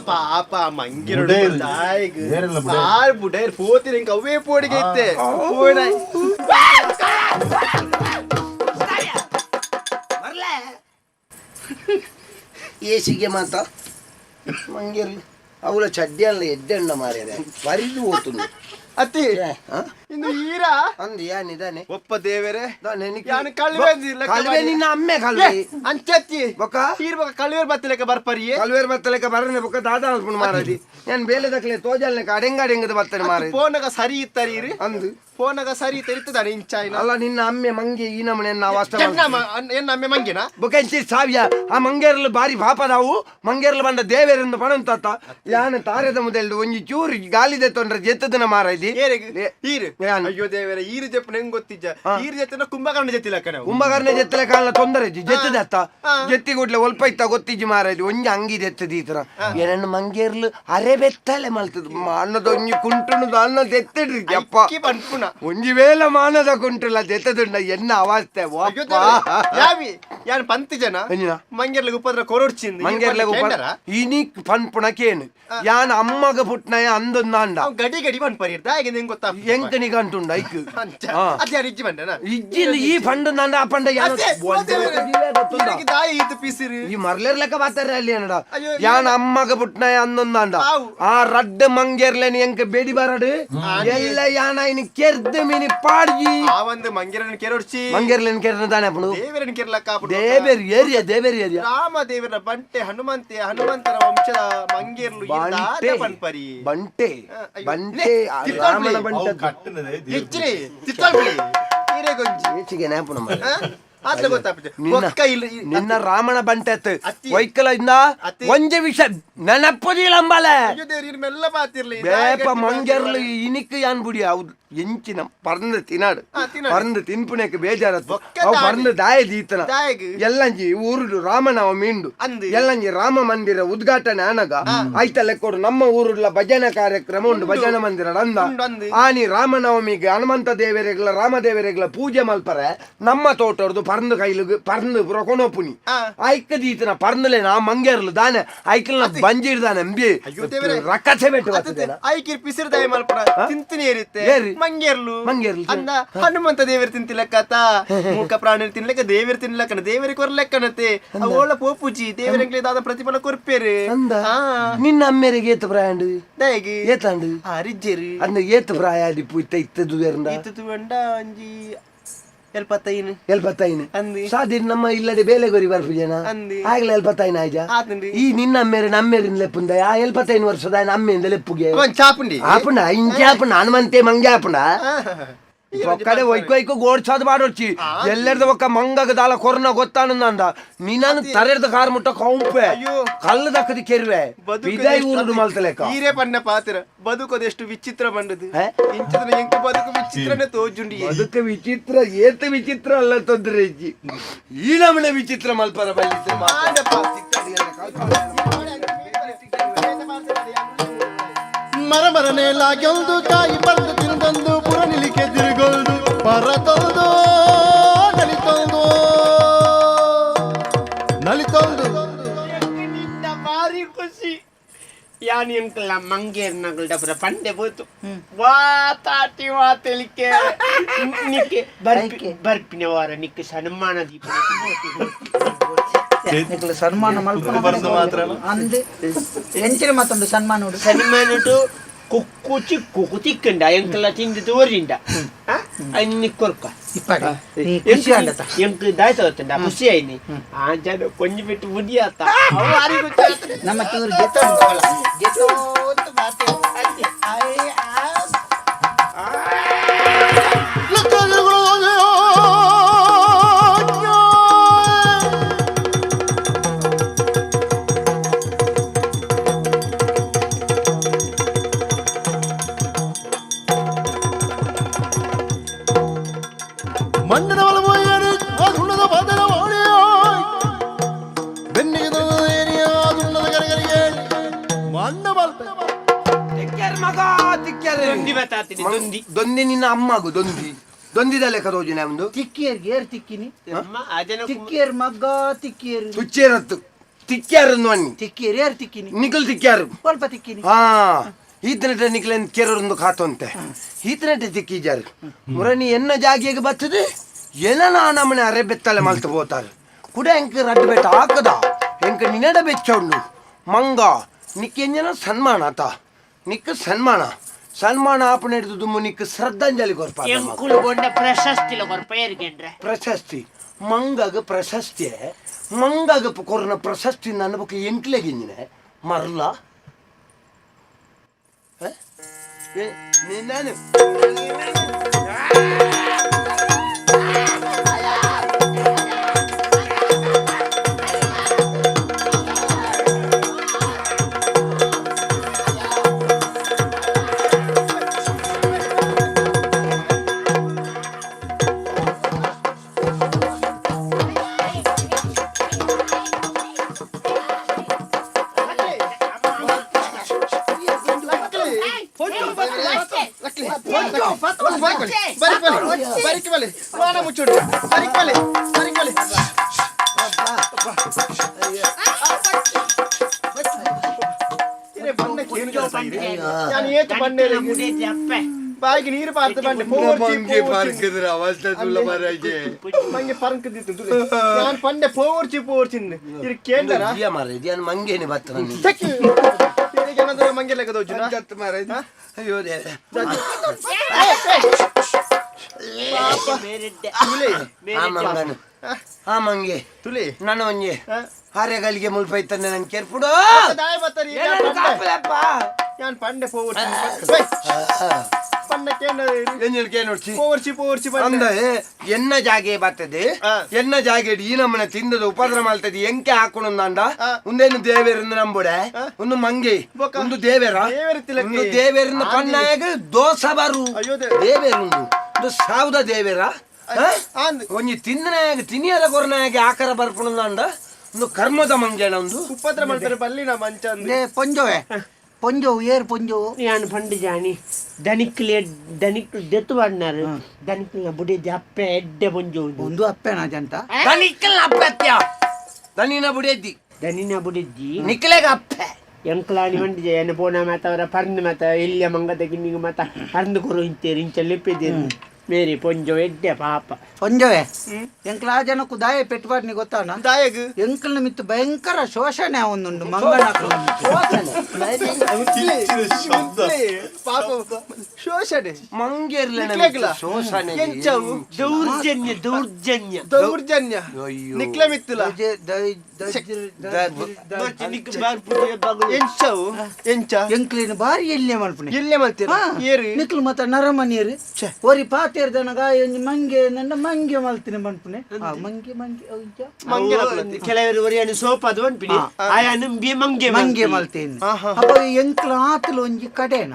ಪಾಪ ಮಂಗಿರ ದಾಯಗ್ ಆರ್ ಬುಡೇರ್ ಪೋತಿ ನಿಂಗೆ ಅವೇ ಪೋಡಿಗೆ ಇತ್ತೆ ಏಸಿಗೆ ಮಾತ ಮಂಗಿರ್ಲಿ ಅವಳ ಚಡ್ಡಿಯಲ್ಲ ಎಡ್ಡೆಣ್ಣ ಮಾರ್ಯಾರೆ ಬರಿದು ಹೋಗ್ತುಂಡು ಅತ್ತಿ ಇನ್ನು ಈರಾ ಅಂದ್ ಯಾನಿದಾನೆ ಒಪ್ಪ ದೇವರೇ ಕಲ್ವೆ ನಿನ್ನ ಅಮ್ಮೆ ಕಲ್ವೆ ಅಂಚತ್ತಿ ಬೊಕ್ಕ ಈರ್ಬಕ ಕಲ್ವೇರ್ ಬತ್ತಲೆಕ ಬರ್ಪರಿಯೇ ಕಲ್ವೇರ್ ಬತ್ತಲೆಕ ಬರನೆ ಬೊಕ್ಕ ದಾದಾ ಅನ್ಕೊಂಡು ಮಾರದಿ ನಾನು ಬೇಲೆ ದಕ್ಲೆ ತೋಜಲ್ನೆ ಅಡೆಂಗದ ಬತ್ತನೆ ಮಾರದಿ ಫೋನಗ ಸರಿ ಇತ್ತರಿ ಅಂದು ಫೋನಗ ಸರಿ ಇರ್ತದಾನೆ ಇಂಚಾಯ್ನ ಅಲ್ಲ ನಿನ್ನ ಅಮ್ಮೆ ಮಂಗೆ ಈ ನಮ್ಮನೆ ನಾವು ಅಷ್ಟ ಎನ್ನ ಅಮ್ಮೆ ಮಂಗೆನ ಬೊಕೆಂಚಿ ಸಾವಿಯ ಆ ಮಂಗೇರ್ಲು ಬಾರಿ ಪಾಪದಾವು ಮಂಗೇರ್ಲು ಬಂದ ದೇವೇರಿಂದ ಪಣಂತ ಯಾನ ತಾರೆದ ಮುದೆಲ್ದು ಒಂಜಿ ಚೂರು ಗಾಲಿದೆ ತೊಂದ್ರೆ ಜೆತ್ತದನ ಮಾರೈದಿ ಅಯ್ಯೋ ದೇವರ ಈರು ಜಪ್ಪನ ಹೆಂಗ್ ಗೊತ್ತಿಜ್ಜ ಈರು ಜೆತ್ತನ ಕುಂಭಕರ್ಣ ಜೆತ್ತಿಲ್ಲ ಕಣ ಕುಂಭಕರ್ಣ ಜೆತ್ತಲೆ ಕಾಲ ತೊಂದರೆ ಜೆತ್ತದ ಅತ್ತ ಜೆತ್ತಿ ಗುಡ್ಲೆ ಒಲ್ಪ ಇತ್ತ ಗೊತ್ತಿಜ್ಜಿ ಮಾರೈದಿ ಒಂಜಿ ಅಂಗಿ ಜೆತ್ತದ ಈ ತರ ಏನನ್ನು ಮಂಗೇರ್ಲು ಅರೆ ಬೆತ್ತಲೆ ಮಲ್ತದ ಅನ್ನದ ಒಂಜಿ ಕುಂಟುಣದ ಅನ್ನ ಜೆತ್ತಿಡ್ರಿ ಅಪ್ಪ ಪಂಪುಣ ಒಂಜಿ ವೇಲ ಮಾನದ ಕುಂಟುಲ ಜೆತ್ತದುಂಡ ಎನ್ನ ಅವಸ್ಥೆ ಯಾವಿ ಯಾನ್ ಪಂತ್ ಜನ ಮಂಗೇರ್ಲಿಗೆ ಉಪದ್ರ ಕೊರೊಡ್ಚಿಂದ ಮಂಗೇರ್ಲಿಗೆ ಇನಿಕ್ ಪನ್ಪುಣಕೇನು ಯಾನ್ ಅಮ್ಮಗ ಪುಟ್ನಯ ಅಂದೊಂದಾಂಡ ಗಡಿ ಗಡಿ ಪನ್ಪರಿರ್ದ ಹಾಗೆ ನಿಂಗೆ ಗೊತ್ತಾ ಎಂಕನಿಗ ಅಂಟುಂಡ ಐಕ್ ಅದ್ಯಾರು ಇಜ್ಜಿ ಬಂದನ ಇಜ್ಜಿಲ್ ಈ ಪಂಡು ನಂಡ ಆ ಪಂಡ ದಾಯ ಈತ ಪಿಸಿರು ಈ ಮರ್ಲೇರ್ ಲೆಕ್ಕ ಬಾತಾರೆ ಅಲ್ಲಿ ಏನಡ ಯಾನ್ ಅಮ್ಮಗ ಪುಟ್ನಯ ಅಂದೊಂದಾಂಡ ಆ ರಡ್ಡ ಮಂಗೇರ್ಲೇನ್ ಎಂಕ ಬೇಡಿ ಬಾರಡು ಎಲ್ಲ ಯಾನ ಇನಿ ಕೆರ್ದ ಮಿನಿ ಪಾಡ್ಜಿ ಆ ಒಂದು ಮಂಗೇರನ ಕೆರೊಡ್ಚಿ ಮಂಗೇರ್ಲೇನ್ ಕೆರ್ನ ತಾನೆ ಅಪ್ಪನು ದೇವರನ ಕೆರ್ಲಕ್ಕ ದೇವೇರ್ ಏರಿಯಾ ರಾಮ ದೇವರ ಬಂಟೆ ಹನುಮಂತರ ವಂಶದ ಮಂಗೇರ್ಲು ಬಂಟೆ ಬಂಟೆ ರಾಮನ ಬಂಟೆ ಹೆಚ್ಚಿರಿ ಚಿತ್ತಳ್ಳಿ ಈರೆ ಗೊಂಜಿ ಹೆಚ್ಚಿಗೆ ನೆನಪು ನಮ್ಮ ನಿನ್ನ ರಾಮನ ಬಂಟೆ ವೈಕಲ ಇಂದ ಒಂಜೆ ವಿಷ ನೆನಪುದಿಲ್ಲಂಬಲೆ ಬೇಪ ಮಂಗೆರ್ಲು ಇನಿಕ್ ಯಾನ್ ಬುಡಿ ಹೌದು ಎಂಚಿನ ಪರ್ಂದು ತಿನಾಡು ಪರ್ಂದು ತಿನ್ಪುಣಕ್ಕೆ ಬೇಜಾರತ್ತು ಅವು ಪರ್ಂದು ದಾಯ ದೀತನ ಎಲ್ಲಂಜಿ ಊರುಡು ರಾಮನವ ಮೀಂಡು ಎಲ್ಲಂಜಿ ರಾಮ ಮಂದಿರ ಉದ್ಘಾಟನೆ ಅನಗ ಆಯ್ತಲ್ಲ ಕೊಡು ನಮ್ಮ ಊರುಡ್ಲ ಭಜನೆ ಕಾರ್ಯಕ್ರಮ ಉಂಡು ಭಜನೆ ಮಂದಿರ ಅಂದ ಆನಿ ರಾಮನವಮಿಗೆ ಹನುಮಂತ ದೇವರಿಗಳ ರಾಮದೇವರಿಗಳ ಪೂಜೆ ಮಲ್ಪರೆ ನಮ್ಮ ತೋಟರ್ದು ಪರ್ಂದು ಕೈಲು ಪರ್ಂದು ಕೊನೋಪುನಿ ಐಕ್ಕ ದೀತನ ಪರ್ಂದಲೆ ನಾ ಮಂಗೇರ್ಲು ದಾನೆ ಐಕಲ್ನ ಬಂಜಿಡ್ದಾನೆ ಎಂಬಿ ರಕ್ಕಸೆ ಬಿಟ್ಟು ಐಕಿರ್ ಪಿಸಿರ್ ದಾಯ ಮಲ್ಪರ ತಿಂತಿನಿ ಏರಿತ್ತೆ ಮಂಗೇರ್ಲು ಅಂದ ಹನುಮಂತ ದೇವರ ತಿಂತಿಲಕ್ಕತ ಮೂಕ ಪ್ರಾಣಿ ತಿನ್ಲಕ್ಕ ದೇವರ ತಿನ್ಲಕ್ಕನ ದೇವರಿಗೆ ಕೊರ್ಲೆಕ್ಕನತೆ ಅವಳ ಪೋಪುಜಿ ದೇವರಿಗೆ ದಾದ ಪ್ರತಿಫಲ ಕೊರ್ಪೇರೆ ನಿನ್ನ ಅಮ್ಮೆರಿಗೆ ಏತ ಪ್ರಾಯಂಡು ದಯಗೆ ಏತಾಂಡು ಹರಿಜ್ಜೇರಿ ಅಂದ ಏತ ಪ್ರಾಯ ದಿಪ್ಪು ಇತ್ತದು ಬಂಡ ಅಂಜಿ ಎಲ್ಪತ್ತೈನು ಸಾದಿ ನಮ್ಮ ಇಲ್ಲದೆ ಬೇಲೆಗೋರಿ ಬರ್ಪುಜನ ಆಗ್ಲೇ ಎಲ್ಪತ್ತೈನು ಆಯ್ಜ ಈ ನಿನ್ನ ಅಮ್ಮೇರೆ ನಮ್ಮೇರಿನ ಲೆಪ್ಪುಂದ ಆ 75 ವರ್ಷದ ಅಮ್ಮೆಯಿಂದ ಲೆಪ್ಪುಗೆ ಆಪುಂಡ ಇಂಚೆ ಆಪುಂಡ ಹನುಮಂತೆ ಮಂಗೆ ಆಪುಂಡ ಒಕ್ಕಡೆ ಒಯ್ಕೊಯ್ಕು ಗೋಡ್ಸಾದ್ ಬಾಡೋಡ್ಚಿ ಎಲ್ಲೆರ್ದ ಒಕ್ಕ ಮಂಗಗ ದಾಲ ಕೊರೋನಾ ಗೊತ್ತಾನಂದ ನೀನಾನು ತರೆರ್ದ ಕಾರ್ ಮುಟ್ಟ ಕೌಂಪೆ ಕಲ್ಲು ದಕ್ಕದಿ ಕೆರುವೆ ವಿದಾಯಿ ಊರುಡು ಮಲ್ತಲೆಕ್ಕ ಈರೇ ಪಣ್ಣ ಪಾತ್ರ ಬದುಕೋದೆಷ್ಟು ವಿಚಿತ್ರ ಬಂಡದು ಇಂಚದ ಎಂಕ ಬದುಕು ವಿಚಿತ್ರನೇ ತೋಜುಂಡಿ ಬದುಕು ವಿಚಿತ್ರ ಏತ ವಿಚಿತ್ರ ಅಲ್ಲ ತೊಂದ್ರೆ ಇಜ್ಜಿ ಈ ನಮನೆ ವಿಚಿತ್ರ ಮಲ್ಪರ ಬಲ್ಲಿದ್ರೆ ಮರಮರನೆ ಲಾಗೆಲ್ದು ಕಾಯಿ ಬರ್ದು ತಿಂದೊಂದು ಪುರ ನಿಲಿಕೆ ತಿರುಗೊಳ್ದು ಪರತೊಂದು ನಲಿತೊಂದು ಒಲಿತೊಂದು ನಿನ್ನ ಭಾರಿ ಖುಷಿ ಯಾನ್ ಎಂಕಲ್ಲ ಮಂಗೇರ್ ನಗಲ್ಡ ಪುರ ಪಂಡೆ ಬೋತು ವಾ ತಾಟಿ ವಾ ತೆಲಿಕೆ ನಿಕ್ಕೆ ಬರ್ಪಿನ ವಾರ ನಿಕ್ಕೆ ಸನ್ಮಾನ ದೀಪ ಸನ್ಮಾನ ಮಲ್ಪನ ಮಾತ್ರ ಅಂದೆ ಎಂಚಿನ ಮತ್ತೊಂದು ಸನ್ಮಾನ ಸನ್ಮಾನ ಕುಕ್ಕು ಚಿಕ್ಕು ಕುತಿಕ್ಕಂಡ ಎಂಕಲ್ಲ ತಿಂದು ತೋರಿಂಡ ನಿಕ್ಕೊರ್ಕ ಎಂಕ್ ದಾಯ್ತ ಹೊತ್ತಂಡ ಖುಷಿ ಆಯ್ನಿ ಆ ಜನ ಕೊಂಜಿ ಬಿಟ್ಟು ಮುಡಿಯಾತ ನಮ್ಮ ಚೂರು ಮಣ್ಣಿನ ಒಳಮೊಯ್ಯರಿ ಹುಣ್ಣದ ಬದಲ ಬೆನ್ನಿಗೆ ದುಣ್ಣದ ಗರಿಗರಿಗೆ ಮಣ್ಣ ಬಲ್ಪೆ ಮಗ ದೊಂದಿ ನಿನ್ನ ಅಮ್ಮಗು ದೊಂದಿದಲ್ಲೇ ಕರೋಜಿನ ಒಂದು ತಿಕ್ಕಿಯರ್ಗೆ ಏರ್ ತಿಕ್ಕಿನಿ ತಿಕ್ಕಿಯರ್ ಮಗ್ಗ ತಿಕ್ಕಿಯರ್ ತುಚ್ಚೇರತ್ತು ತಿಕ್ಕ್ಯಾರನ್ನು ಅನ್ನಿ ತಿಕ್ಕಿಯರ್ ಏರ್ ತಿಕ್ಕಿನಿ ನಿಖಲ್ ತಿಕ್ಕ್ಯಾರು ಸ್ವಲ್ಪ ತಿಕ್ಕಿನಿ ಹಾ ಈತನಟ ನಿಖಲನ್ ಕೆರೊಂದು ಖಾತಂತೆ ಈತನಟ ತಿಕ್ಕಿಜಾರು ಮುರನಿ ಎನ್ನ ಜಾಗಿಗೆ ಬರ್ತದೆ ಎಲ್ಲ ನಮ್ಮನೆ ಅರೆ ಬೆತ್ತಲೆ ಮಲ್ತು ಹೋತಾರೆ ಕುಡ ಎಂಕ ರಡ್ಡು ಬೆಟ್ಟ ಹಾಕದ ಎಂಕ ನಿನಡ ಬೆಚ್ಚೊಂಡು ಮಂಗ ನಿಕ್ಕೆಂಜನ ಸನ್ಮಾನ ಆತ ನಿಕ್ಕ ಸನ್ಮಾನ ಆಪಣ ಹಿಡಿದು ನಿಕ್ಕ ಶ್ರದ್ಧಾಂಜಲಿ ಪ್ರಶಸ್ತಿ ಮಂಗಗ ಪ್ರಶಸ್ತಿ ಮಂಗಗ ಕೊರನ ಪ್ರಶಸ್ತಿ ನನ್ನ ಬಗ್ಗೆ ಎಂಕ್ಲೆಗಿಂಜಿನೆ ಮರಲ ನಾನು ಬಾಯಿಗೆ ನೀರು ಪಾರ್ತ ಬಂಡೆ ಮಂಗೆ ಪಾರ್ಕಿದ್ರ ಅವಸ್ಥೆ ತುಲ್ಲ ಮರಾಜೆ ಮಂಗೆ ಪಾರ್ಕದಿತ್ತು ನಾನು ಪಂಡೆ ಪೋರ್ಚಿ ಇದು ಕೇಂದ್ರ ದಿಯಾ ಮಾರೆ ದಿಯಾನ್ ಮಂಗೆನೆ ಬತ್ತನ ಇದಕ್ಕೆ ಏನಾದರೂ ಮಂಗೆ ಲೆಕ್ಕ ದೋಜುನ ಜತ್ ಮಾರೆ ಅಯ್ಯೋ ದೇವ ಪಾಪ ತುಲೆ ಆ ಮಂಗೆ ತುಲೆ ನಾನು ಒಂಜೆ ಹಾರೆಗಲಿಗೆ ಮುಲ್ಪೈತನೆ ನಾನು ಕೇರ್ಪುಡು ದಾಯ ಬತ್ತರಿ ನಾನು ಪಂಡೆ ಪೋರ್ಚಿ ಎನ್ನ ಜಾಗೆ ಬರ್ತದೆ ಎನ್ನ ಜಾಗೆ ಈ ನಮ್ಮನೆ ತಿಂದದ ಉಪದ್ರ ಮಾಡ್ತದೆ ಎಂಕೆ ಹಾಕೊಂಡು ಅಂದ ಒಂದೇನು ದೇವೇರಿಂದ ನಂಬುಡೆ ಒಂದು ಮಂಗೆ ಒಂದು ದೇವೇರ ಒಂದು ದೇವೇರಿಂದ ಪನ್ನಾಗ ದೋಸ ಬಾರು ದೇವೇರುಂದು ಒಂದು ಸಾವುದ ದೇವೇರ ಒಂಜಿ ತಿಂದನಾಗ ತಿನಿಯದ ಕೊರನಾಗ ಆಕಾರ ಬರ್ಪುಣ ಅಂದ ಒಂದು ಕರ್ಮದ ಮಂಗೇನ ಒಂದು ಉಪದ್ರ ಮಾಡ್ತಾರೆ ಬಲ್ಲಿನ ಮಂಚ ಪೊಂಜೋವೆ ಪೊಂಜೋ ಏರ್ ಪೊಂಜೋ ഞാൻ പണ്ട് ജാനി ധനിക്ക് ഡെത്ത് പറഞ്ഞാറ് ധനിക്ക് ബുഡി അപ്പ എഡ്ടെ പൊഞ്ചോ ಒಂದು ಅಪ್ಪೆನ ಜಂತ ಧನಿಕಲ್ ಅಪ್ಪತ್ಯ ಧನಿನ ಬುಡಿದ್ದಿ ನಿಕ್ಲೆಗ ಅಪ್ಪ ಎಂಕ್ಲಾನಿ ಮಂಡಿ ಎನ್ನ ಪೋನ ಮಾತ ಅವರ ಪರ್ನ ಮಾತ ಎಲ್ಲಿಯ ಮಂಗದ ಗಿನ್ನಿಗೆ ಮಾತ ಹರ್ದು ಕೊರು ಇಂತೇರಿ ಇಂಚಲ್ಲಿಪ್ಪಿದ್ದೇನೆ ಮೇರಿ ಪೊಂಜೋ ಎಡ್ಡೆ ಪಾಪ ಪೊಂಜೋವೆ ಎಂಕ್ಲ ಆ ಜನಕ್ಕೂ ದಾಯ ಪೆಟ್ಟುಬಾರ್ನಿ ಗೊತ್ತಾನ ದಾಯಗ್ ಎಂಕಲ್ನ ಮಿತ್ತು ಭಯಂಕರ ಶೋಷಣೆ ಅವನುಂಡು ಮಂಗನಕಲು ಶೋಷಣೆ ಮಂಗೇರ್ಲ ಶೋಷಣೆ ದೌರ್ಜನ್ಯ ನಿಕ್ಲೆ ಮಿತ್ತುಲ ಎಂಕ್ಲಿನ ಬಾರಿ ಎಲ್ಲೇ ಮಲ್ಪನೆ ಎಲ್ಲೇ ಮಲ್ತೀರ ನಿಕ್ಲು ಮತ್ತ ನರಮನಿಯರು ಒರಿ ಪಾತೇರ್ದನಗ ಮಂಗೆ ನನ್ನ ಮಂಗೆ ಮಲ್ತಿನ ಮನ್ಪುನೆ ಮಂಗೆ ಕೆಲವರು ಒರಿಯಾನು ಸೋಪದು ಅನ್ಪಿನಿ ಆಯಾನು ಮಂಗೆ ಮಲ್ತೇನೆ ಅಪ್ಪ ಎಂಕ್ಲ ಆತಲು ಒಂಜಿ ಕಡೆನ